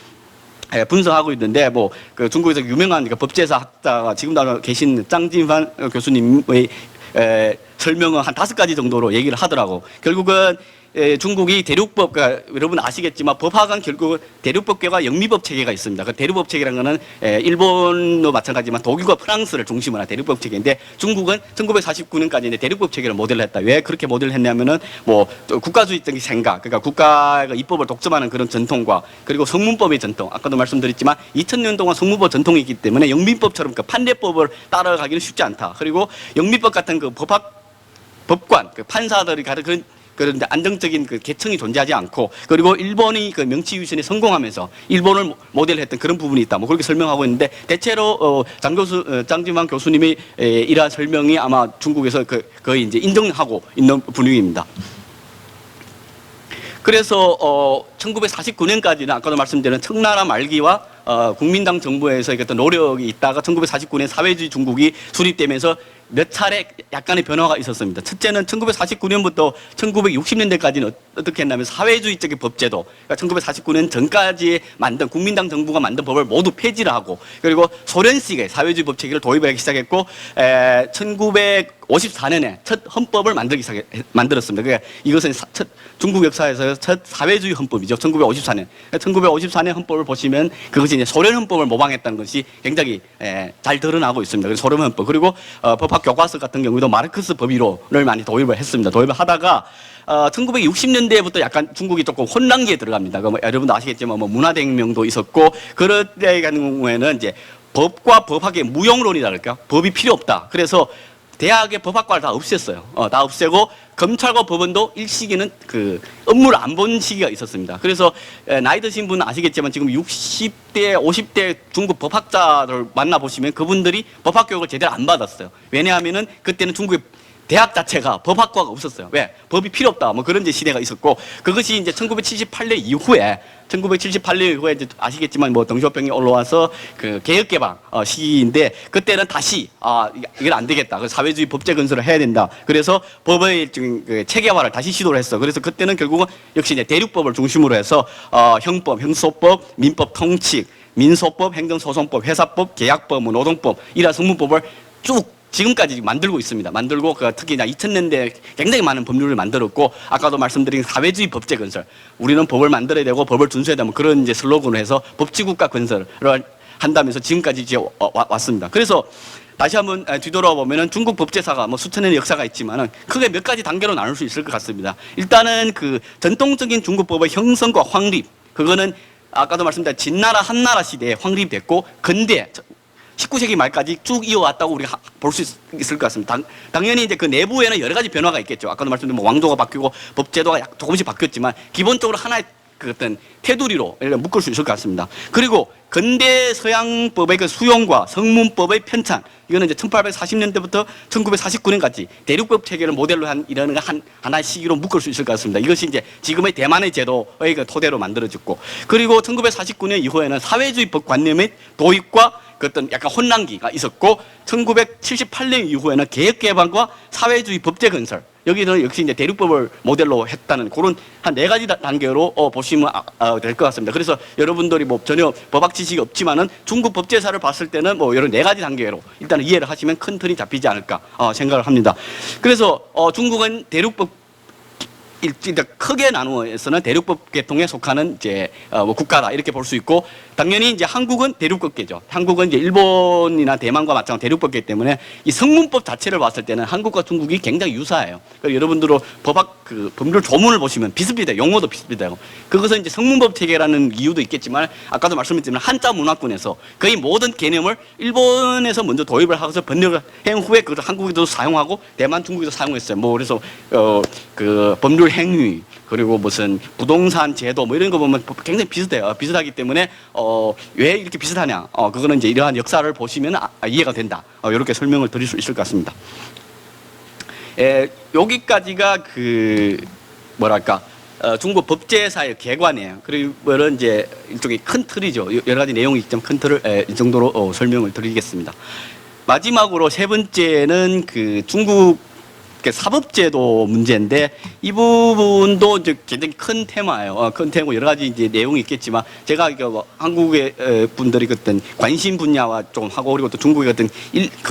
분석하고 있는데 뭐 그 중국에서 유명한 법제사 학자가 지금도 계신 짱진환 교수님의 설명은 한 5가지 정도로 얘기를 하더라고. 결국은 중국이 대륙법, 그러니까 여러분 아시겠지만 법학은 결국 대륙법계와 영미법 체계가 있습니다. 그 대륙법 체계라는 거는 일본도 마찬가지지만 독일과 프랑스를 중심으로 한 대륙법 체계인데 중국은 1949년까지 이제 대륙법 체계를 모델을 했다. 왜 그렇게 모델을 했냐면은 뭐 국가주의적인 생각, 그러니까 국가가 입법을 독점하는 그런 전통과 그리고 성문법의 전통, 아까도 말씀드렸지만 2000년 동안 성문법 전통이 있기 때문에 영미법처럼 그 판례법을 따라가기는 쉽지 않다. 그리고 영미법 같은 그 법관, 그 판사들이 가는 그런 안정적인 그 계층이 존재하지 않고 그리고 일본이 그 명치유신에 성공하면서 일본을 모델했던 그런 부분이 있다. 뭐 그렇게 설명하고 있는데 대체로 짱지만 교수님이 이러한 설명이 아마 중국에서 거의 이제 인정하고 있는 분위기입니다. 그래서 1949년까지는 아까도 말씀드린 청나라 말기와 국민당 정부에서 어떤 노력이 있다가 1949년 사회주의 중국이 수립되면서 몇 차례 약간의 변화가 있었습니다. 첫째는 1949년부터 1960년대까지는 어떻게 했냐면 사회주의적인 법제도, 그러니까 1949년 전까지 만든 국민당 정부가 만든 법을 모두 폐지를 하고 그리고 소련식의 사회주의 법 체계를 도입하기 시작했고 1954년에 첫 헌법을 만들었습니다. 그러니까 이것은 중국 역사에서 첫 사회주의 헌법이죠. 1954년. 1954년 헌법을 보시면 그것이 이제 소련 헌법을 모방했다는 것이 굉장히 잘 드러나고 있습니다. 그래서 소련 헌법 그리고 법학 교과서 같은 경우도 마르크스 법의론을 많이 도입을 했습니다. 도입을 하다가 1960년대부터 약간 중국이 조금 혼란기에 들어갑니다. 뭐 여러분도 아시겠지만 뭐 문화대혁명도 있었고 그럴 때 같은 경우에는 이제 법과 법학의 무용론이라 그럴까요? 법이 필요 없다. 그래서 대학의 법학과를 다 없앴어요. 다 없애고 검찰과 법원도 일시기는 그 업무를 안 본 시기가 있었습니다. 그래서 나이 드신 분은 아시겠지만 지금 60대, 50대 중국 법학자들 만나보시면 그분들이 법학 교육을 제대로 안 받았어요. 왜냐하면은 그때는 중국의 대학 자체가 법학과가 없었어요. 왜? 법이 필요 없다. 뭐 그런 이제 시대가 있었고 그것이 이제 1978년 이후에 이제 아시겠지만 뭐 덩쇼병이 올라와서 그 개혁개방 시기인데 그때는 다시 이건 안 되겠다. 그 사회주의 법제 건설을 해야 된다. 그래서 법의 그 체계화를 다시 시도를 했어. 그래서 그때는 결국은 역시 이제 대륙법을 중심으로 해서 형법, 형소법, 민법 통칙, 민소법, 행정소송법, 회사법, 계약법, 뭐 노동법 이런 성문법을 쭉 지금까지 만들고 있습니다. 만들고 특히 2000년대 굉장히 많은 법률을 만들었고 아까도 말씀드린 사회주의 법제 건설. 우리는 법을 만들어야 되고 법을 준수해야 되면 그런 이제 슬로건을 해서 법치국가 건설을 한다면서 지금까지 이제 왔습니다. 그래서 다시 한번 뒤돌아 보면은 중국 법제사가 뭐 수천 년의 역사가 있지만은 크게 몇 가지 단계로 나눌 수 있을 것 같습니다. 일단은 그 전통적인 중국 법의 형성과 확립, 그거는 아까도 말씀드린 진나라 한나라 시대에 확립됐고 근대 19세기 말까지 쭉 이어왔다고 우리가 볼 수 있을 것 같습니다. 당연히 이제 그 내부에는 여러 가지 변화가 있겠죠. 아까도 말씀드린 뭐 왕조가 바뀌고 법제도가 조금씩 바뀌었지만 기본적으로 하나의 그 어떤 테두리로 묶을 수 있을 것 같습니다. 그리고 근대 서양법의 그 수용과 성문법의 편찬, 이거는 이제 1840년대부터 1949년까지 대륙법 체계를 모델로 한 이런 하나의 시기로 묶을 수 있을 것 같습니다. 이것이 이제 지금의 대만의 제도의 그 토대로 만들어졌고, 그리고 1949년 이후에는 사회주의 법 관념 및 도입과 그 어떤 약간 혼란기가 있었고, 1978년 이후에는 개혁 개방과 사회주의 법제 건설, 여기는 역시 이제 대륙법을 모델로 했다는 그런 한 4가지 단계로 보시면 될 것 같습니다. 그래서 여러분들이 뭐 전혀 법학 지식이 없지만은 중국 법제사를 봤을 때는 뭐 이런 4가지 단계로 일단 이해를 하시면 큰 틀이 잡히지 않을까 생각을 합니다. 그래서 중국은 대륙법 일단 크게 나누어서는 대륙법 계통에 속하는 이제 뭐 국가다 이렇게 볼 수 있고, 당연히 이제 한국은 대륙법계죠. 한국은 이제 일본이나 대만과 마찬가지 대륙법계 때문에 이 성문법 자체를 봤을 때는 한국과 중국이 굉장히 유사해요. 그래서 여러분들은 법학 그 법률 조문을 보시면 비슷비슷해요. 용어도 비슷비슷해요. 그것은 이제 성문법 체계라는 이유도 있겠지만 아까도 말씀드렸지만 한자 문화권에서 거의 모든 개념을 일본에서 먼저 도입을 하고서 번역을 한 후에 그것을 한국에도 사용하고 대만, 중국에도 사용했어요. 뭐 그래서 그 법률 행위 그리고 무슨 부동산 제도 뭐 이런 거 보면 굉장히 비슷해요. 비슷하기 때문에 왜 이렇게 비슷하냐? 그거는 이제 이러한 역사를 보시면 이해가 된다. 이렇게 설명을 드릴 수 있을 것 같습니다. 여기까지가 그 뭐랄까 중국 법제사의 개관이에요. 그리고 이제 일종의 큰 틀이죠. 여러 가지 내용이 있지만 큰 틀을 이 정도로 설명을 드리겠습니다. 마지막으로 세 번째는 그 중국 사법제도 문제인데, 이 부분도 이제 굉장히 큰 테마예요. 큰 테마고 여러 가지 이제 내용이 있겠지만 제가 뭐 한국의 분들이 어떤 관심 분야와 좀 하고, 그리고 또 중국의 어떤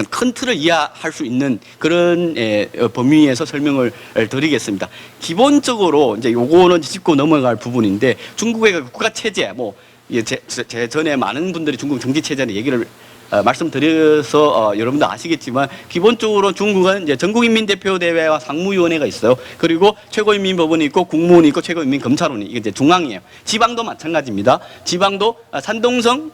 큰 틀을 이해할 수 있는 그런 범위에서 설명을 드리겠습니다. 기본적으로 이제 요거는 짚고 넘어갈 부분인데, 중국의 국가 체제 뭐 제 전에 많은 분들이 중국 정치 체제의 얘기를 말씀드려서 여러분도 아시겠지만, 기본적으로 중국은 이제 전국인민대표대회와 상무위원회가 있어요. 그리고 최고인민법원이 있고 국무원이 있고 최고인민검찰원이, 이게 이제 중앙이에요. 지방도 마찬가지입니다. 지방도 산동성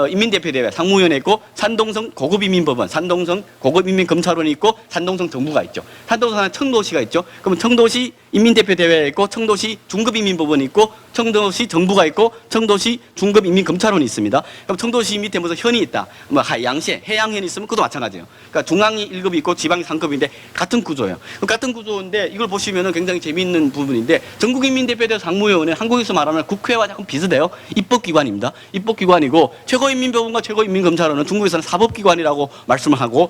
인민대표대회 상무위원회 있고, 산동성 고급인민법원, 산동성 고급인민검찰원이 있고, 산동성 정부가 있죠. 산동성은 청도시가 있죠. 그러면 청도시 인민대표대회가 있고, 청도시 중급인민법원이 있고, 청도시 정부가 있고, 청도시 중급인민검찰원이 있습니다. 그럼 청도시 밑에 무슨 현이 있다. 뭐 양시, 해양현이 있으면 그것도 마찬가지예요. 그러니까 중앙이 1급이 있고 지방이 3급인데 같은 구조예요. 같은 구조인데 이걸 보시면은 굉장히 재미있는 부분인데, 전국인민대표대회 상무위원회 한국에서 말하는 국회와 약간 비슷해요. 입법기관입니다. 입법기관이고, 최고인민법원과 최고인민검찰원은 중국에서는 사법기관이라고 말씀을 하고,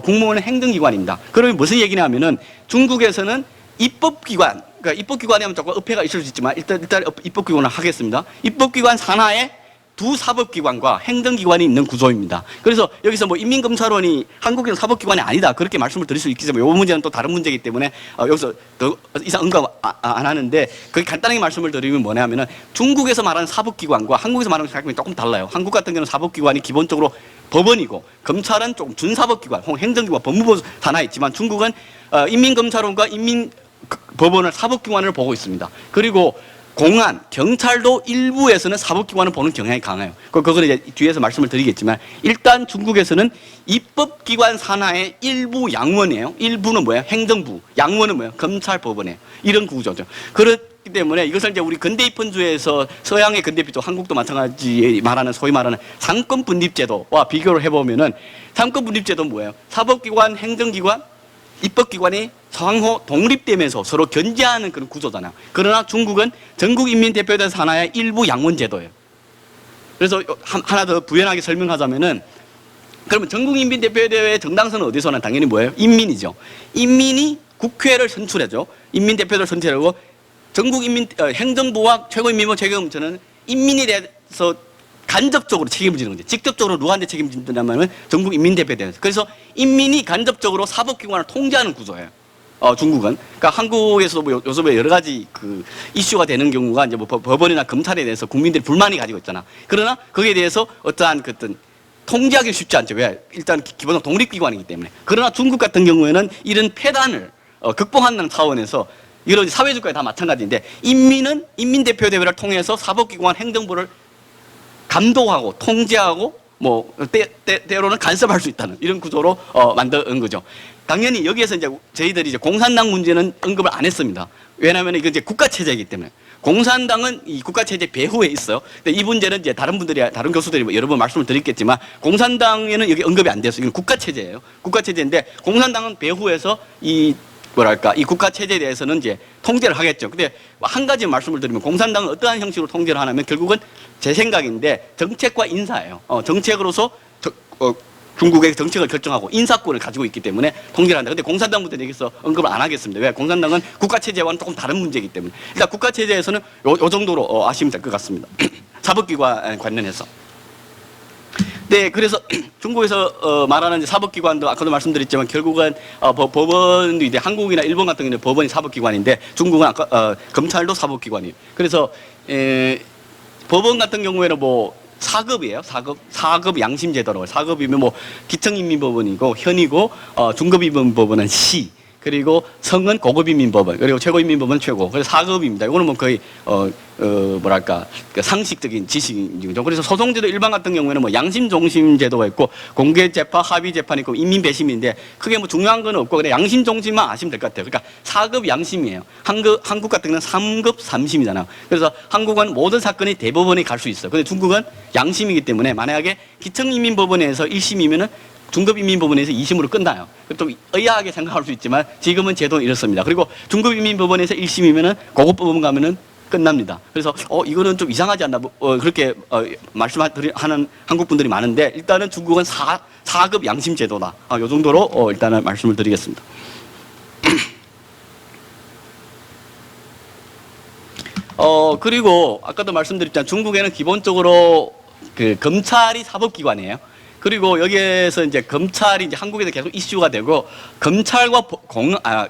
국무원은 행정기관입니다. 그러면 무슨 얘기냐면은 중국에서는 입법기관, 그러니까 입법기관이 하면 조금 어폐가 있을 수 있지만 일단 입법기관을 하겠습니다. 입법기관 산하에 두 사법기관과 행정기관이 있는 구조입니다. 그래서 여기서 뭐 인민검찰원이 한국에는 사법기관이 아니다 그렇게 말씀을 드릴 수 있겠지만, 이 문제는 또 다른 문제이기 때문에 여기서 더 이상 언급 안 하는데, 그게 간단하게 말씀을 드리면 뭐냐면은 중국에서 말하는 사법기관과 한국에서 말하는 사법기관이 조금 달라요. 한국 같은 경우는 사법기관이 기본적으로 법원이고, 검찰은 조금 준사법기관, 행정기관, 법무부 산하에 있지만, 중국은 인민검찰원과 법원을 사법기관을 보고 있습니다. 그리고 공안, 경찰도 일부에서는 사법기관을 보는 경향이 강해요. 그거는 이제 뒤에서 말씀을 드리겠지만, 일단 중국에서는 입법기관 산하의 일부 양원이에요. 일부는 뭐예요? 행정부. 양원은 뭐예요? 검찰, 법원이에요. 이런 구조죠. 그렇기 때문에 이것을 이제 우리 근대 입헌주의에서 서양의 근대 입헌주, 한국도 마찬가지 말하는 소위 말하는 상권 분립제도와 비교를 해보면은, 상권 분립제도는 뭐예요? 사법기관, 행정기관, 입법기관이 상호 독립되면서 서로 견제하는 그런 구조잖아요. 그러나 중국은 전국인민대표대회 산하의 일부 양원제도예요. 그래서 하나 더 부연하게 설명하자면은, 그러면 전국인민대표대회의 정당성은 어디서 나? 당연히 뭐예요? 인민이죠. 인민이 국회를 선출해죠. 인민대표를 선출하고, 행정부와 최고인민법, 최고검찰은 인민이 대해서 간접적으로 책임을 지는 거죠. 직접적으로 누구한테 책임진다면 전국 인민대표대회에서. 그래서 인민이 간접적으로 사법기관을 통제하는 구조예요. 중국은. 그러니까 한국에서도 뭐 요즘에 여러 가지 그 이슈가 되는 경우가 이제 뭐 법원이나 검찰에 대해서 국민들이 불만이 가지고 있잖아. 그러나 거기에 대해서 어떠한 그 어떤 통제하기 쉽지 않죠. 왜? 일단 기본적으로 독립기관이기 때문에. 그러나 중국 같은 경우에는 이런 폐단을 극복한다는 차원에서 이런 사회주가에 다 마찬가지인데 인민은 인민대표대회를 통해서 사법기관 행정부를 감독하고 통제하고 뭐 때로는 간섭할 수 있다는 이런 구조로 만든 거죠. 당연히 여기에서 이제 저희들이 이제 공산당 문제는 언급을 안 했습니다. 왜냐하면 이게 이제 국가 체제이기 때문에. 공산당은 이 국가 체제 배후에 있어요. 근데 이 문제는 이제 다른 교수들이 여러 번 말씀을 드렸겠지만 공산당에는 여기 언급이 안 돼서 이건 국가 체제예요. 국가 체제인데 공산당은 배후에서 이 국가 체제에 대해서는 이제 통제를 하겠죠. 근데 한 가지 말씀을 드리면 공산당은 어떠한 형식으로 통제를 하냐면 결국은 제 생각인데 정책과 인사예요. 정책으로서 중국의 정책을 결정하고 인사권을 가지고 있기 때문에 통제를 한다. 근데 공산당 문제는 여기서 언급을 안 하겠습니다. 왜? 공산당은 국가 체제와는 조금 다른 문제이기 때문에. 일단 국가 체제에서는 요 정도로 아시면 될 것 같습니다. 사법기관 관련해서. 네, 그래서 중국에서 말하는 사법기관도 아까도 말씀드렸지만 결국은 법원도 이제 한국이나 일본 같은 경우는 법원이 사법기관인데 중국은 아까 검찰도 사법기관이에요. 그래서 법원 같은 경우에는 뭐 4급이에요. 4급 양심제도로. 4급이면 뭐 기청인민법원이고 현이고 중급인민법원은 시. 그리고 성은 고급인민법원, 그리고 최고인민법원은 최고. 그래서 4급입니다. 이거는 뭐 거의 상식적인 지식이죠. 그래서 소송제도 일반 같은 경우에는 뭐 양심종심제도가 있고 공개재판, 합의재판이 있고 인민배심인데 크게 뭐 중요한 건 없고 그냥 양심종심만 아시면 될 것 같아요. 그러니까 4급 양심이에요. 한국 같은 경우는 3급 3심이잖아요. 그래서 한국은 모든 사건이 대법원에 갈 수 있어요. 근데 중국은 양심이기 때문에 만약에 기청인민법원에서 1심이면은 중급인민법원에서 2심으로 끝나요. 또 의아하게 생각할 수 있지만 지금은 제도는 이렇습니다. 그리고 중급인민법원에서 1심이면은 고급법원 가면은 끝납니다. 그래서 이거는 좀 이상하지 않나 그렇게 말씀하는 한국 분들이 많은데 일단은 중국은 4급 양심 제도다. 요 정도로 일단은 말씀을 드리겠습니다. 그리고 아까도 말씀드렸지만 중국에는 기본적으로 그 검찰이 사법기관이에요. 그리고 여기에서 이제 검찰이 이제 한국에서 계속 이슈가 되고 검찰과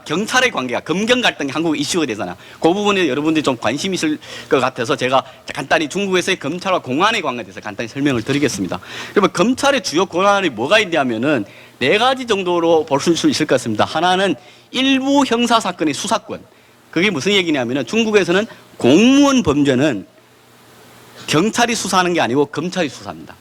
경찰의 관계가 검경 갈등이 한국에 이슈가 되잖아. 그 부분에 여러분들이 좀 관심 있을 것 같아서 제가 간단히 중국에서의 검찰과 공안의 관계에 대해서 간단히 설명을 드리겠습니다. 그러면 검찰의 주요 권한이 뭐가 있냐면은 4가지 정도로 볼 수 있을 것 같습니다. 하나는 일부 형사 사건의 수사권. 그게 무슨 얘기냐면은 중국에서는 공무원 범죄는 경찰이 수사하는 게 아니고 검찰이 수사합니다.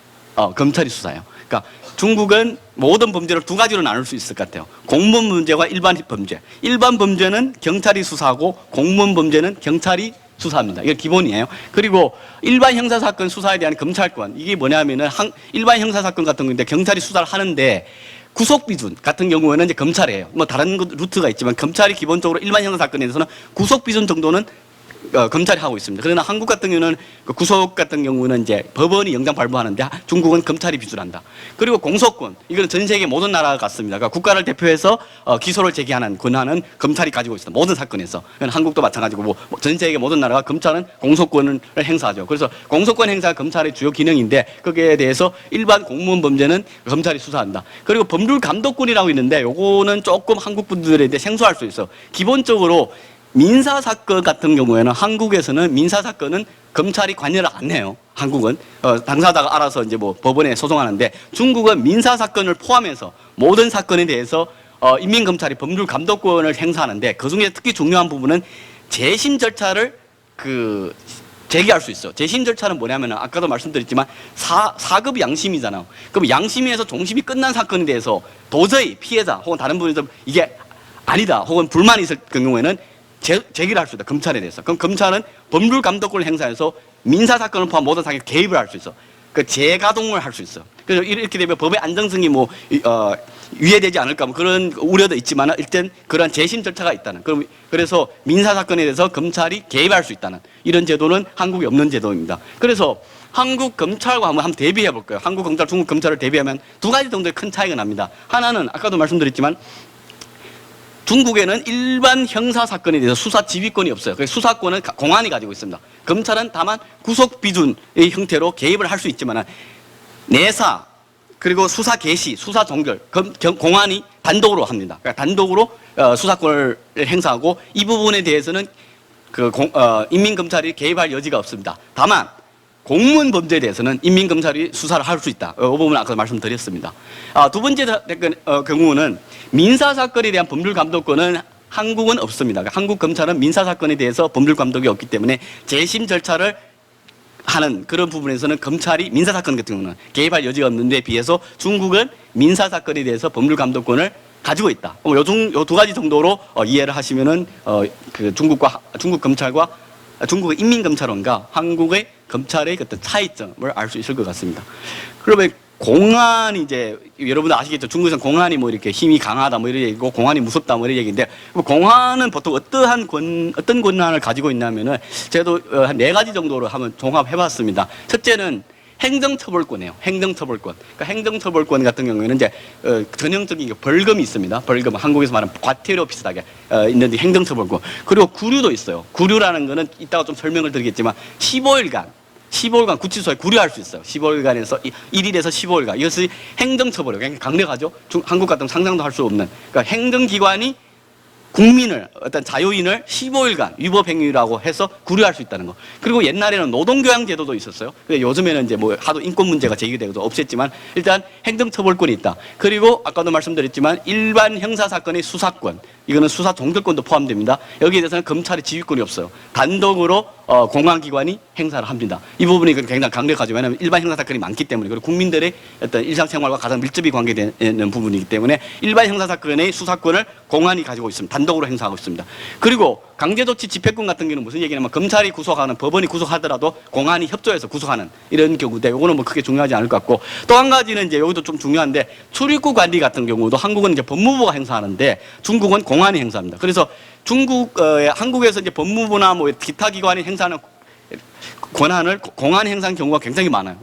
검찰이 수사해요. 그러니까 중국은 모든 범죄를 2가지로 나눌 수 있을 것 같아요. 공무원 범죄와 일반 범죄. 일반 범죄는 경찰이 수사하고 공무원 범죄는 경찰이 수사합니다. 이게 기본이에요. 그리고 일반 형사사건 수사에 대한 검찰권. 이게 뭐냐면은 일반 형사사건 같은 건데 경찰이 수사를 하는데 구속 비준 같은 경우에는 이제 검찰이에요. 뭐 다른 루트가 있지만 검찰이 기본적으로 일반 형사사건에 대해서는 구속 비준 정도는 검찰이 하고 있습니다. 그러나 한국 같은 경우는 구속 같은 경우는 이제 법원이 영장 발부하는데 중국은 검찰이 비준한다. 그리고 공소권, 이거는 전 세계 모든 나라가 같습니다. 그러니까 국가를 대표해서 기소를 제기하는 권한은 검찰이 가지고 있습니다. 모든 사건에서. 한국도 마찬가지고 뭐 전 세계 모든 나라가 검찰은 공소권을 행사하죠. 그래서 공소권 행사가 검찰의 주요 기능인데 거기에 대해서 일반 공무원 범죄는 검찰이 수사한다. 그리고 법률 감독권이라고 있는데 요거는 조금 한국 분들에 대해 생소할 수 있어. 기본적으로 민사사건 같은 경우에는 한국에서는 민사사건은 검찰이 관여를 안 해요. 한국은. 당사자가 알아서 이제 뭐 법원에 소송하는데 중국은 민사사건을 포함해서 모든 사건에 대해서 인민검찰이 법률 감독권을 행사하는데 그 중에 특히 중요한 부분은 재심 절차를 제기할 수 있어. 재심 절차는 뭐냐면 아까도 말씀드렸지만 4급 양심이잖아요. 그럼 양심에서 종심이 끝난 사건에 대해서 도저히 피해자 혹은 다른 분에서 이게 아니다 혹은 불만이 있을 경우에는 제기를 할 수 있다. 검찰에 대해서. 그럼 검찰은 법률 감독권을 행사해서 민사사건을 포함 모든 사건에 개입을 할 수 있어. 재가동을 할 수 있어. 그래서 이렇게 되면 법의 안정성이 위해되지 않을까 그런 우려도 있지만 일단 그런 재심 절차가 있다는. 그래서 민사사건에 대해서 검찰이 개입할 수 있다는 이런 제도는 한국에 없는 제도입니다. 그래서 한국 검찰과 한번 대비해 볼까요? 한국 검찰, 중국 검찰을 대비하면 2가지 정도의 큰 차이가 납니다. 하나는 아까도 말씀드렸지만 중국에는 일반 형사 사건에 대해서 수사 지휘권이 없어요. 그래서 수사권은 공안이 가지고 있습니다. 검찰은 다만 구속 비준의 형태로 개입을 할 수 있지만 내사 그리고 수사 개시, 수사 종결, 공안이 단독으로 합니다. 그러니까 단독으로 수사권을 행사하고 이 부분에 대해서는 인민검찰이 개입할 여지가 없습니다. 다만 공무원 범죄에 대해서는 인민검찰이 수사를 할 수 있다. 이 부분은 아까 말씀드렸습니다. 두 번째 경우는 민사사건에 대한 법률감독권은 한국은 없습니다. 그러니까 한국 검찰은 민사사건에 대해서 법률감독이 없기 때문에 재심 절차를 하는 그런 부분에서는 검찰이 민사사건 같은 경우는 개입할 여지가 없는데 비해서 중국은 민사사건에 대해서 법률감독권을 가지고 있다. 요 두 가지 정도로 이해를 하시면은 중국 검찰과 중국의 인민검찰원과 한국의 검찰의 어떤 차이점을 알 수 있을 것 같습니다. 그러면 공안이 이제 여러분들 아시겠죠? 중국에서는 공안이 뭐 이렇게 힘이 강하다 뭐 이런 얘기고 공안이 무섭다 뭐 이런 얘기인데 공안은 보통 어떤 권한을 가지고 있냐면은 제가 한 4가지 정도로 한번 종합해봤습니다. 첫째는 행정처벌권이에요. 행정처벌권. 그러니까 행정처벌권 같은 경우에는 이제 전형적인 벌금이 있습니다. 벌금, 한국에서 말하는 과태료 비슷하게 있는데 행정처벌권. 그리고 구류도 있어요. 구류라는 거는 이따가 좀 설명을 드리겠지만 15일간 구치소에 구류할 수 있어요. 15일간에서 1일에서 15일간. 이것이 행정처벌이에요. 굉장히 강력하죠. 한국 같은 상상도 할 수 없는. 그러니까 행정기관이 국민을 어떤 자유인을 15일간 위법행위라고 해서 구류할 수 있다는 거. 그리고 옛날에는 노동교양 제도도 있었어요. 근데 요즘에는 이제 뭐 하도 인권 문제가 제기되고 없앴지만 일단 행정처벌권이 있다. 그리고 아까도 말씀드렸지만 일반 형사사건의 수사권, 이거는 수사 종결권도 포함됩니다. 여기에 대해서는 검찰의 지휘권이 없어요. 단독으로 공안기관이 행사를 합니다. 이 부분이 굉장히 강력하죠. 왜냐하면 일반 형사사건이 많기 때문에, 그리고 국민들의 어떤 일상생활과 가장 밀접히 관계되는 부분이기 때문에 일반 형사사건의 수사권을 공안이 가지고 있습니다. 단독으로 행사하고 있습니다. 그리고 강제조치 집행권 같은 경우는 무슨 얘기냐면 검찰이 구속하는, 법원이 구속하더라도 공안이 협조해서 구속하는 이런 경우인데, 이거는 뭐 크게 중요하지 않을 것 같고, 또 한 가지는 이제 여기도 좀 중요한데 출입국 관리 같은 경우도 한국은 이제 법무부가 행사하는데 중국은 공안이 행사합니다. 그래서 한국에서 이제 법무부나 뭐 기타 기관이 행사하는 권한을 공안이 행사하는 경우가 굉장히 많아요.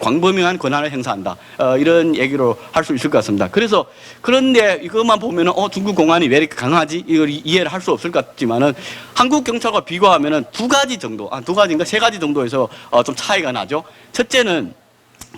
광범위한 권한을 행사한다. 이런 얘기로 할 수 있을 것 같습니다. 그래서 그런데 이것만 보면은 중국 공안이 왜 이렇게 강하지? 이걸 이해를 할 수 없을 것 같지만은 한국 경찰과 비교하면은 두 가지인가 세 가지 정도에서 좀 차이가 나죠. 첫째는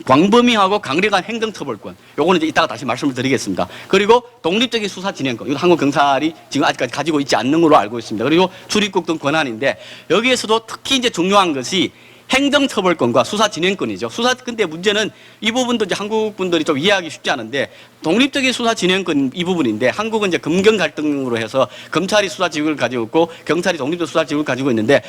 광범위하고 강력한 행정처벌권. 요거는 이제 이따가 다시 말씀을 드리겠습니다. 그리고 독립적인 수사 진행권. 이거 한국 경찰이 지금 아직까지 가지고 있지 않는 걸로 알고 있습니다. 그리고 출입국 등 권한인데, 여기에서도 특히 이제 중요한 것이 행정처벌권과 수사진행권이죠. 근데 문제는 이 부분도 이제 한국 분들이 좀 이해하기 쉽지 않은데, 독립적인 수사진행권 이 부분인데, 한국은 이제 금경 갈등으로 해서 검찰이 수사지휘를 가지고 있고 경찰이 독립적 수사지휘를 가지고 있는데,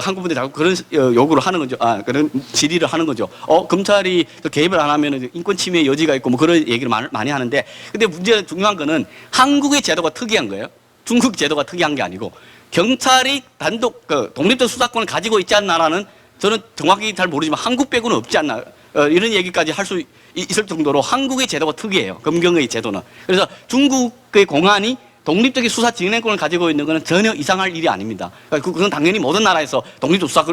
한국 분들이 자꾸 그런 요구를 하는 거죠. 그런 질의를 하는 거죠. 검찰이 개입을 안 하면 인권 침해 여지가 있고 뭐 그런 얘기를 많이 하는데, 근데 문제는 중요한 거는 한국의 제도가 특이한 거예요. 중국 제도가 특이한 게 아니고, 경찰이 단독 독립적 수사권을 가지고 있지 않나라는, 저는 정확히 잘 모르지만 한국 빼고는 없지 않나, 이런 얘기까지 할 수 있을 정도로 한국의 제도가 특이해요. 검경의 제도는. 그래서 중국의 공안이 독립적인 수사 진행권을 가지고 있는 것은 전혀 이상할 일이 아닙니다. 그건 당연히 모든 나라에서 독립적 수사,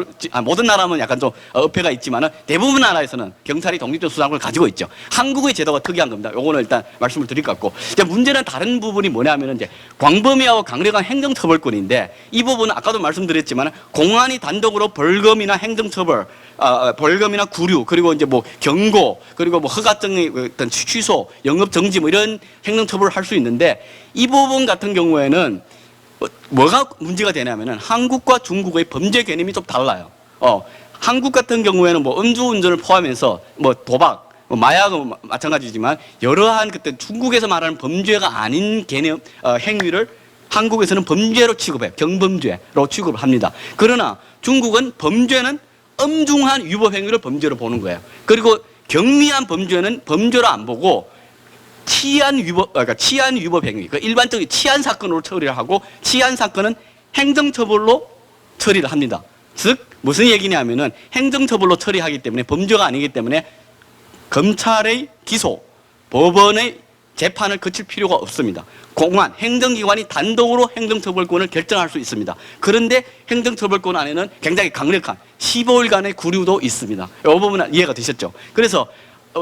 모든 나라는 약간 좀 어폐가 있지만은 대부분 나라에서는 경찰이 독립적 수사권을 가지고 있죠. 한국의 제도가 특이한 겁니다. 요거는 일단 말씀을 드릴 것 같고, 이제 문제는 다른 부분이 뭐냐면은 이제 광범위하고 강력한 행정처벌권인데, 이 부분은 아까도 말씀드렸지만 공안이 단독으로 벌금이나 행정처벌, 벌금이나 구류, 그리고 이제 뭐 경고, 그리고 뭐 허가증의 어떤 취소, 영업 정지 뭐 이런 행정처벌을 할 수 있는데, 이 부분 같은 경우에는 뭐가 문제가 되냐면은 한국과 중국의 범죄 개념이 좀 달라요. 한국 같은 경우에는 뭐 음주운전을 포함해서 뭐 도박, 뭐 마약은 마찬가지지만 여러한 그때 중국에서 말하는 범죄가 아닌 개념, 행위를 한국에서는 범죄로 취급해요. 경범죄로 취급을 합니다. 그러나 중국은 범죄는 엄중한 위법 행위를 범죄로 보는 거예요. 그리고 경미한 범죄는 범죄로 안 보고 치안 위법 행위, 일반적인 치안 사건으로 처리를 하고, 치안 사건은 행정처벌로 처리를 합니다. 즉 무슨 얘기냐면은 행정처벌로 처리하기 때문에 범죄가 아니기 때문에 검찰의 기소, 법원의 재판을 거칠 필요가 없습니다. 공안, 행정기관이 단독으로 행정처벌권을 결정할 수 있습니다. 그런데 행정처벌권 안에는 굉장히 강력한 15일간의 구류도 있습니다. 이 부분은 이해가 되셨죠? 그래서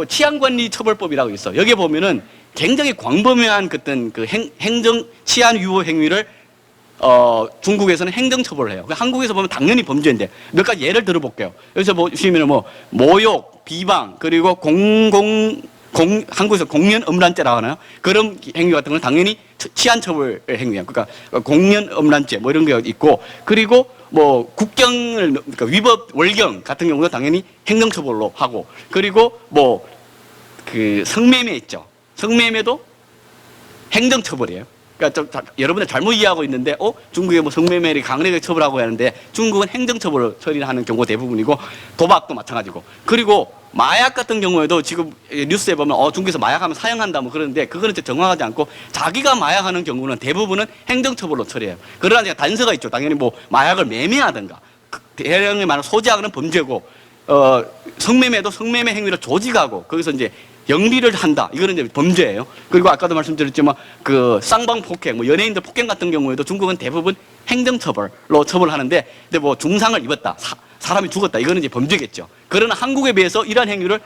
치안관리처벌법이라고 있어. 여기에 보면은 굉장히 광범위한 어떤 그 행정 치안 위법 행위를 중국에서는 행정처벌을 해요. 한국에서 보면 당연히 범죄인데 몇 가지 예를 들어볼게요. 여기서 보시면 뭐 모욕, 비방, 그리고 한국에서 공연음란죄라고 하나요? 그런 행위 같은 건 당연히 치안처벌 행위예요. 그러니까 공연음란죄 뭐 이런 게 있고, 그리고 뭐 국경을 그러니까 위법 월경 같은 경우도 당연히 행정처벌로 하고, 그리고 뭐 그 성매매 있죠. 성매매도 행정처벌이에요. 그러니까 여러분들 잘못 이해하고 있는데, 중국에 뭐 성매매를 강력하게 처벌하고 하는데 중국은 행정처벌로 처리하는 경우가 대부분이고, 도박도 마찬가지고. 그리고 마약 같은 경우에도 지금 뉴스에 보면 중국에서 마약하면 사형한다 뭐 그러는데, 그거는 정확하지 않고 자기가 마약하는 경우는 대부분은 행정처벌로 처리해요. 그러나 제가 단서가 있죠. 당연히 뭐 마약을 매매하든가 대량의 말하는 소지하는 범죄고, 성매매도 성매매 행위를 조직하고 거기서 이제 영비를 한다. 이거는 이제 범죄예요. 그리고 아까도 말씀드렸지만 그 쌍방 폭행, 뭐 연예인들 폭행 같은 경우에도 중국은 대부분 행정처벌로 처벌하는데, 근데 뭐 중상을 입었다, 사람이 죽었다, 이거는 이제 범죄겠죠. 그러나 한국에 비해서 이러한 행위를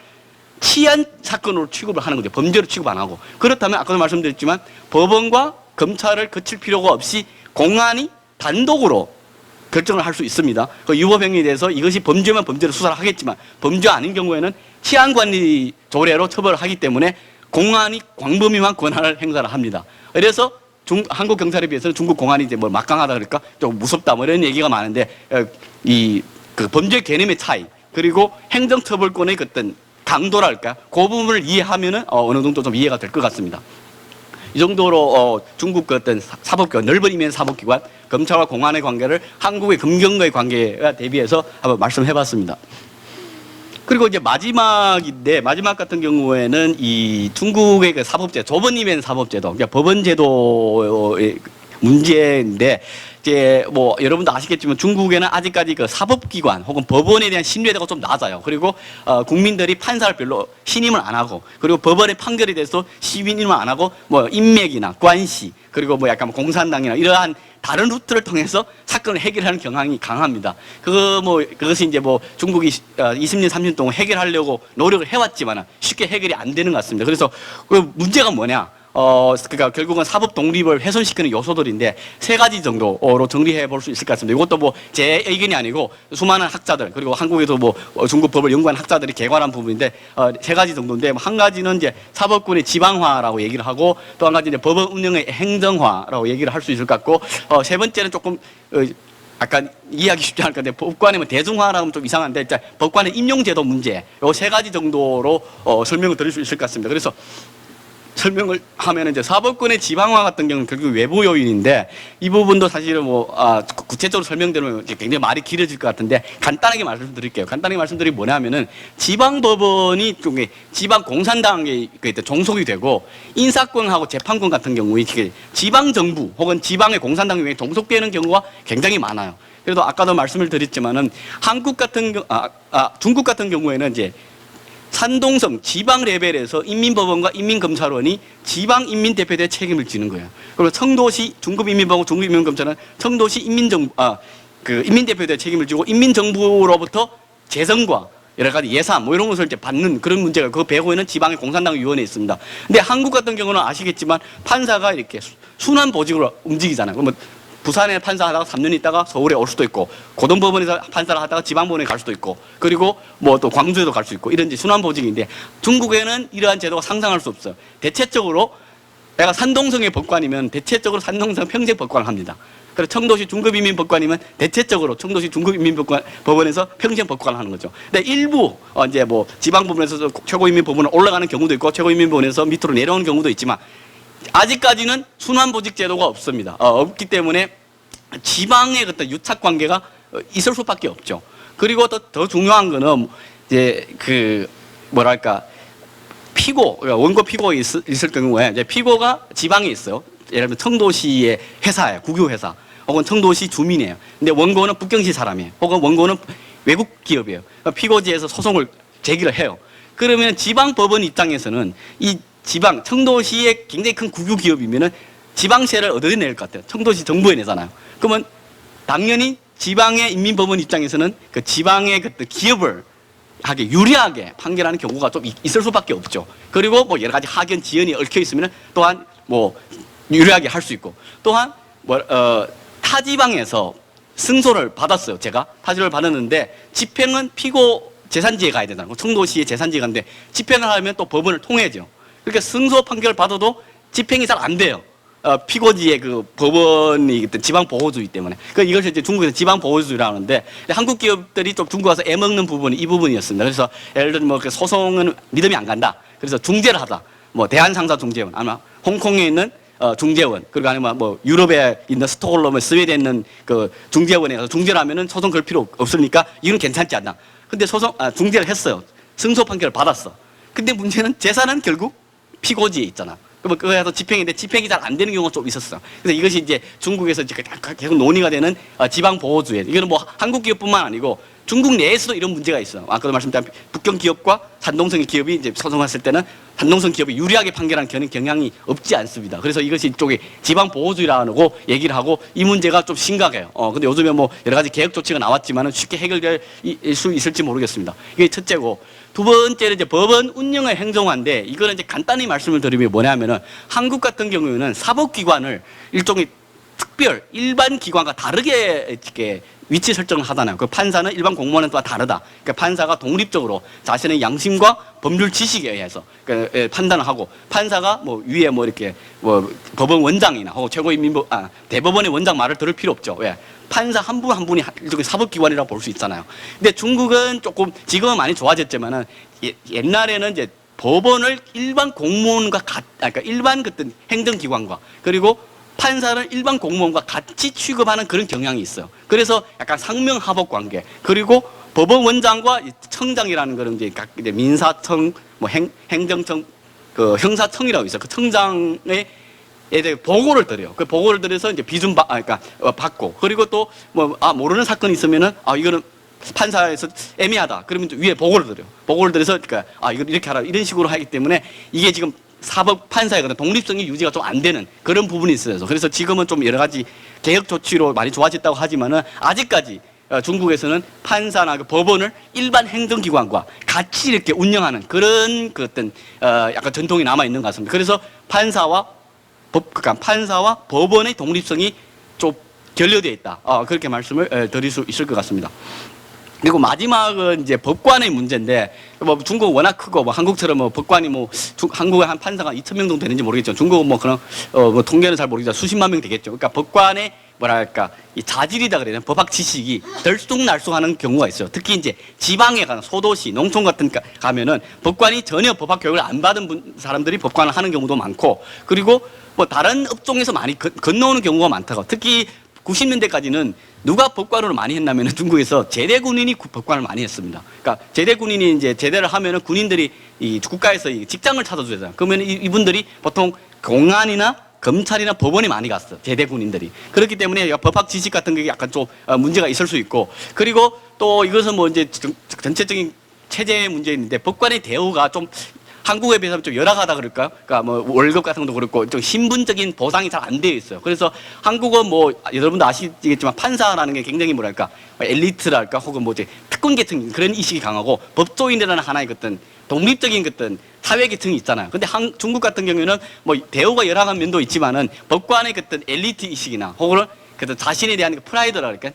치안 사건으로 취급을 하는 거죠. 범죄로 취급 안 하고. 그렇다면 아까도 말씀드렸지만 법원과 검찰을 거칠 필요가 없이 공안이 단독으로 결정을 할 수 있습니다. 그 위법 행위에 대해서 이것이 범죄면 범죄로 수사를 하겠지만, 범죄 아닌 경우에는 치안관리 조례로 처벌을 하기 때문에 공안이 광범위한 권한을 행사를 합니다. 그래서 한국 경찰에 비해서는 중국 공안이 이제 뭐 막강하다 그럴까, 좀 무섭다 뭐 이런 얘기가 많은데, 그 범죄 개념의 차이, 그리고 행정처벌권의 어떤 강도랄까, 그 부분을 이해하면은 어느 정도 좀 이해가 될 것 같습니다. 이 정도로 중국 그 어떤 사법기관, 넓은 의미의 사법기관, 검찰과 공안의 관계를 한국의 검경과의 관계와 대비해서 한번 말씀해봤습니다. 그리고 이제 마지막인데, 마지막 같은 경우에는 이 중국의 그 사법제, 좁은 의미의 사법제도, 그러니까 법원제도의 문제인데, 이제 뭐 여러분도 아시겠지만 중국에는 아직까지 그 사법기관 혹은 법원에 대한 신뢰도가 좀 낮아요. 그리고 국민들이 판사를 별로 신임을 안 하고, 그리고 법원의 판결에 대해서 시민임을 안 하고, 뭐 인맥이나 관시, 그리고 뭐 약간 공산당이나 이러한 다른 루트를 통해서 사건을 해결하는 경향이 강합니다. 그것이 이제 뭐 중국이 20년, 30년 동안 해결하려고 노력을 해왔지만 쉽게 해결이 안 되는 것 같습니다. 그래서 그 문제가 뭐냐? 그러니까 결국은 사법 독립을 훼손시키는 요소들인데 세 가지 정도로 정리해 볼 수 있을 것 같습니다. 이것도 뭐 제 의견이 아니고 수많은 학자들, 그리고 한국에도 뭐 중국 법을 연구한 학자들이 개괄한 부분인데, 세 가지 정도인데, 한 가지는 이제 사법권의 지방화라고 얘기를 하고, 또 한 가지는 법원 운영의 행정화라고 얘기를 할 수 있을 것 같고, 세 번째는 조금 약간 이해하기 쉽지 않을 건데, 법관이면 대중화라고 하면 좀 이상한데, 일단 법관의 임용제도 문제, 요 세 가지 정도로 설명을 드릴 수 있을 것 같습니다. 그래서 설명을 하면 이제 사법권의 지방화 같은 경우는 결국 외부 요인인데, 이 부분도 사실은 뭐 구체적으로 설명드리면 굉장히 말이 길어질 것 같은데 간단하게 말씀드릴게요. 간단하게 말씀드리면 뭐냐면은, 지방 법원이 지방 공산당에 종속이 되고, 인사권하고 재판권 같은 경우에 지방 정부 혹은 지방의 공산당에 종속되는 경우가 굉장히 많아요. 그래도 아까도 말씀을 드렸지만은 중국 같은 경우에는 이제 산동성 지방 레벨에서 인민법원과 인민검찰원이 지방인민대표대에 책임을 지는 거예요. 그리고 청도시 중급인민법원, 중급인민검찰은 청도시 인민대표대에 책임을 지고, 인민정부로부터 재정과 여러 가지 예산 뭐 이런 것을 이제 받는 그런 문제가 그 배후에는 지방의 공산당 위원회에 있습니다. 근데 한국 같은 경우는 아시겠지만 판사가 이렇게 순환 보직으로 움직이잖아요. 그러면 부산에 판사하다가 3년 있다가 서울에 올 수도 있고, 고등법원에서 판사를 하다가 지방법원에 갈 수도 있고, 그리고 뭐 또 광주에도 갈 수 있고, 이런 순환보직인데, 중국에는 이러한 제도가 상상할 수 없어요. 대체적으로 내가 산동성의 법관이면 대체적으로 산동성 평생 법관을 합니다. 그래서 청도시 중급인민법관이면 대체적으로 청도시 중급인민법원에서 평생 법관을 하는 거죠. 근데 일부 이제 뭐 지방법원에서 최고인민법원으로 올라가는 경우도 있고, 최고인민법원에서 밑으로 내려오는 경우도 있지만, 아직까지는 순환보직 제도가 없습니다. 없기 때문에 지방의 어떤 유착 관계가 있을 수밖에 없죠. 그리고 더 중요한 거는 이제 원고 피고 있을 경우에 이제 피고가 지방에 있어요. 예를 들면 청도시의 회사예요. 국유회사. 혹은 청도시 주민이에요. 근데 원고는 북경시 사람이에요. 혹은 원고는 외국 기업이에요. 피고지에서 소송을 제기를 해요. 그러면 지방법원 입장에서는 이 청도시의 굉장히 큰 국유 기업이면은 지방세를 어디에 낼 것 같아요? 청도시 정부에 내잖아요. 그러면 당연히 지방의 인민법원 입장에서는 그 지방의 그 기업을 하게 유리하게 판결하는 경우가 좀 있을 수밖에 없죠. 그리고 뭐 여러 가지 하견 지연이 얽혀 있으면 또한 뭐 유리하게 할 수 있고, 또한 타 지방에서 승소를 받았어요. 제가 타지를 받았는데 집행은 피고 재산지에 가야 된다는 거. 청도시의 재산지에 가는데 집행을 하면 또 법원을 통해야죠. 그러니까 승소 판결을 받아도 집행이 잘 안 돼요. 피고지의 그 법원이 지방 보호주의 때문에. 이것을 이제 중국에서 지방 보호주의라고 하는데, 한국 기업들이 좀 중국 와서 애먹는 부분이 이 부분이었습니다. 그래서 예를 들면 뭐 소송은 믿음이 안 간다. 그래서 중재를 하다. 뭐 대한상사 중재원, 아마 홍콩에 있는 중재원, 그리고 아니면 뭐 유럽에 있는 스톡홀름, 스웨덴에 있는 그 중재원에 가서 중재를 하면은 소송 걸 필요 없으니까 이건 괜찮지 않나. 근데 중재를 했어요. 승소 판결을 받았어. 근데 문제는 재산은 결국 피고지에 있잖아. 그러면 그거에서 집행인데 집행이 잘 안 되는 경우가 좀 있었어. 그래서 이것이 이제 중국에서 이제 계속 논의가 되는 지방 보호주의. 이거는 뭐 한국 기업뿐만 아니고 중국 내에서도 이런 문제가 있어. 아까도 말씀드린 북경 기업과 산동성 기업이 이제 소송했을 때는 산동성 기업이 유리하게 판결하는 경향이 없지 않습니다. 그래서 이것이 이쪽에 지방 보호주의라고 얘기를 하고, 이 문제가 좀 심각해요. 근데 요즘에 뭐 여러 가지 개혁 조치가 나왔지만은 쉽게 해결될 수 있을지 모르겠습니다. 이게 첫째고, 두 번째는 이제 법원 운영의 행정화인데, 이거는 이제 간단히 말씀을 드리면 뭐냐면은 한국 같은 경우에는 사법기관을 일종의 특별 일반 기관과 다르게 이렇게 위치 설정을 하잖아요. 그 판사는 일반 공무원은 또 다르다. 그러니까 판사가 독립적으로 자신의 양심과 법률 지식에 의해서 판단을 하고, 판사가 뭐 위에 뭐 이렇게 뭐 법원 원장이나 혹은 대법원의 원장 말을 들을 필요 없죠. 왜? 판사 한 분 한 분이 일종의 사법기관이라고 볼 수 있잖아요. 근데 중국은 조금 지금은 많이 좋아졌지만은 옛날에는 이제 법원을 일반 공무원과 그러니까 일반 그떤 행정기관과, 그리고 판사를 일반 공무원과 같이 취급하는 그런 경향이 있어요. 그래서 약간 상명하복 관계, 그리고 법원 원장과 청장이라는 그런 이제 민사청, 뭐 행정청, 그 형사청이라고 있어요. 그 청장의 보고를 드려요. 그 보고를 드려서 이제 받고, 그리고 또 뭐 모르는 사건이 있으면은 이거는 판사에서 애매하다. 그러면 위에 보고를 드려요. 보고를 드려서 그러니까 이거 이렇게 하라, 이런 식으로 하기 때문에 이게 지금 사법 판사의 독립성이 유지가 좀 안 되는 그런 부분이 있어요. 그래서 지금은 좀 여러 가지 개혁 조치로 많이 좋아졌다고 하지만은 아직까지 중국에서는 판사나 그 법원을 일반 행정기관과 같이 이렇게 운영하는 그런 그 어떤 약간 전통이 남아 있는 것 같습니다. 그래서 판사와 법원의 독립성이 좀 결여되어 있다. 그렇게 말씀을 드릴 수 있을 것 같습니다. 그리고 마지막은 이제 법관의 문제인데, 뭐 중국은 워낙 크고 뭐 한국처럼 뭐 법관이 한국에 한 판사가 2,000명 정도 되는지 모르겠죠. 중국은 뭐 그런 뭐 통계는 잘 모르겠지만 수십만 명 되겠죠. 그러니까 법관의 뭐랄까 이 자질이다 그래야 되나, 법학 지식이 들쑥날쑥하는 경우가 있어요. 특히 이제 지방에 가는 소도시, 농촌 같은 가면은 법관이 전혀 법학 교육을 안 받은 사람들이 법관을 하는 경우도 많고, 그리고 뭐 다른 업종에서 많이 건너오는 경우가 많다고. 특히 90년대까지는 누가 법관으로 많이 했냐면 중국에서 제대 군인이 법관을 많이 했습니다. 그러니까 제대 군인이 이제 제대를 하면은 군인들이 이 국가에서 직장을 찾아주잖아요. 그러면 이분들이 보통 공안이나 검찰이나 법원에 많이 갔어, 제대 군인들이. 그렇기 때문에 법학 지식 같은 게 약간 좀 문제가 있을 수 있고, 그리고 또 이것은 뭐 이제 전체적인 체제의 문제인데, 법관의 대우가 좀 한국에 비해서 좀 열악하다 그럴까요? 그러니까 뭐 월급 같은 것도 그렇고 좀 신분적인 보상이 잘 안 되어 있어요. 그래서 한국은 뭐 여러분도 아시겠지만 판사라는 게 굉장히 뭐랄까 엘리트랄까 혹은 뭐 이제 특권 계층 그런 의식이 강하고, 법조인이라는 하나의 어떤 독립적인 어떤 사회 계층이 있잖아요. 근데 중국 같은 경우에는 뭐 대우가 열악한 면도 있지만은 법관의 어떤 엘리트 의식이나 혹은 그 자신에 대한 프라이드랄까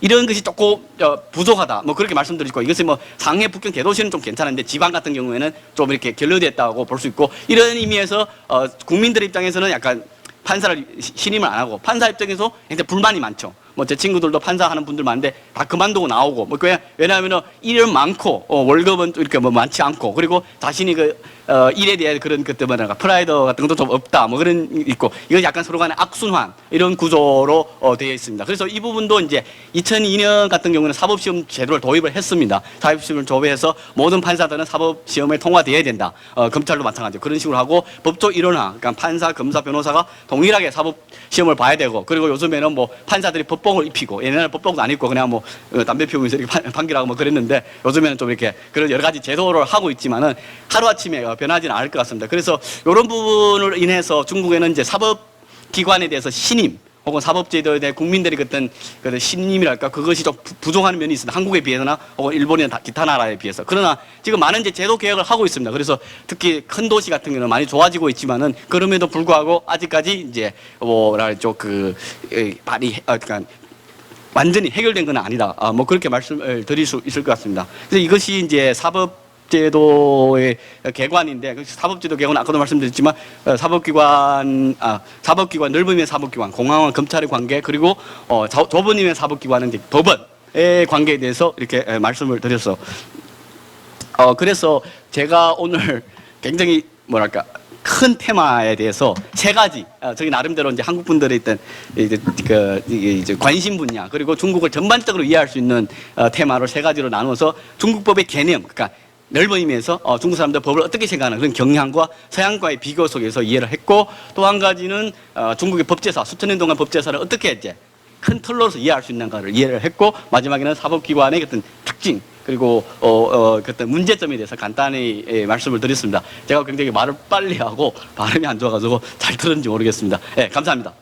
이런 것이 조금 부족하다, 뭐 그렇게 말씀드리고, 이것이 뭐 상해, 북경, 대도시는 좀 괜찮은데 지방 같은 경우에는 좀 이렇게 결여됐다고 볼 수 있고, 이런 의미에서 국민들 입장에서는 약간 판사를 신임을 안 하고, 판사 입장에서 굉장히 불만이 많죠. 뭐 제 친구들도 판사하는 분들 많은데 다 그만두고 나오고, 뭐 왜냐하면은 일은 많고 월급은 또 이렇게 뭐 많지 않고, 그리고 자신이 일에 대한 그런 것 때문에 프라이드 같은 것도 좀 없다, 뭐 그런 있고, 이건 약간 서로 간의 악순환 이런 구조로 되어 있습니다. 그래서 이 부분도 이제 2002년 같은 경우는 사법시험 제도를 도입을 했습니다. 사법시험을 도입해서 모든 판사들은 사법시험에 통과되어야 된다. 검찰도 마찬가지로 그런 식으로 하고, 법조 일원화, 그러니까 판사, 검사, 변호사가 동일하게 사법시험을 봐야 되고, 그리고 요즘에는 뭐 판사들이 법복을 입히고, 옛날에 법복도 안 입고 그냥 뭐 담배 피우면서 이렇게 판결하고 뭐 그랬는데, 요즘에는 좀 이렇게 그런 여러 가지 제도를 하고 있지만은 하루아침에 변하지는 않을 것 같습니다. 그래서 이런 부분을 인해서 중국에는 이제 사법기관에 대해서 신임 혹은 사법제도에 대해 국민들이 어떤 그 신임이랄까 그것이 좀 부족한 면이 있습니다. 한국에 비해서나 혹은 일본이나 기타 나라에 비해서. 그러나 지금 많은 이제 제도 개혁을 하고 있습니다. 그래서 특히 큰 도시 같은 경우는 많이 좋아지고 있지만은 그럼에도 불구하고 아직까지 이제 뭐랄까 그 발이 그러니까 완전히 해결된 건 아니다. 뭐 그렇게 말씀을 드릴 수 있을 것 같습니다. 그래서 이것이 이제 사법제도의 개관인데, 사법제도 개관은 아까도 말씀드렸지만 사법기관 넓은 의미의 사법기관, 공항과 검찰의 관계, 그리고 좁은 의미의 사법기관은 이제 법원의 관계에 대해서 이렇게 말씀을 드렸어. 그래서 제가 오늘 굉장히 뭐랄까 큰 테마에 대해서 세 가지, 저희 나름대로 이제 한국 분들의 있던 이제 관심 분야, 그리고 중국을 전반적으로 이해할 수 있는 테마를 세 가지로 나눠서 중국법의 개념, 그러니까 넓은 의미에서 중국 사람들 법을 어떻게 생각하는 그런 경향과 서양과의 비교 속에서 이해를 했고, 또 한 가지는 중국의 법제사, 수천 년 동안 법제사를 어떻게 이제 큰 틀로서 이해할 수 있는가를 이해를 했고, 마지막에는 사법기관의 어떤 특징, 그리고 그때 문제점에 대해서 간단히 말씀을 드렸습니다. 제가 굉장히 말을 빨리 하고 발음이 안 좋아가지고 잘 들었는지 모르겠습니다. 네, 감사합니다.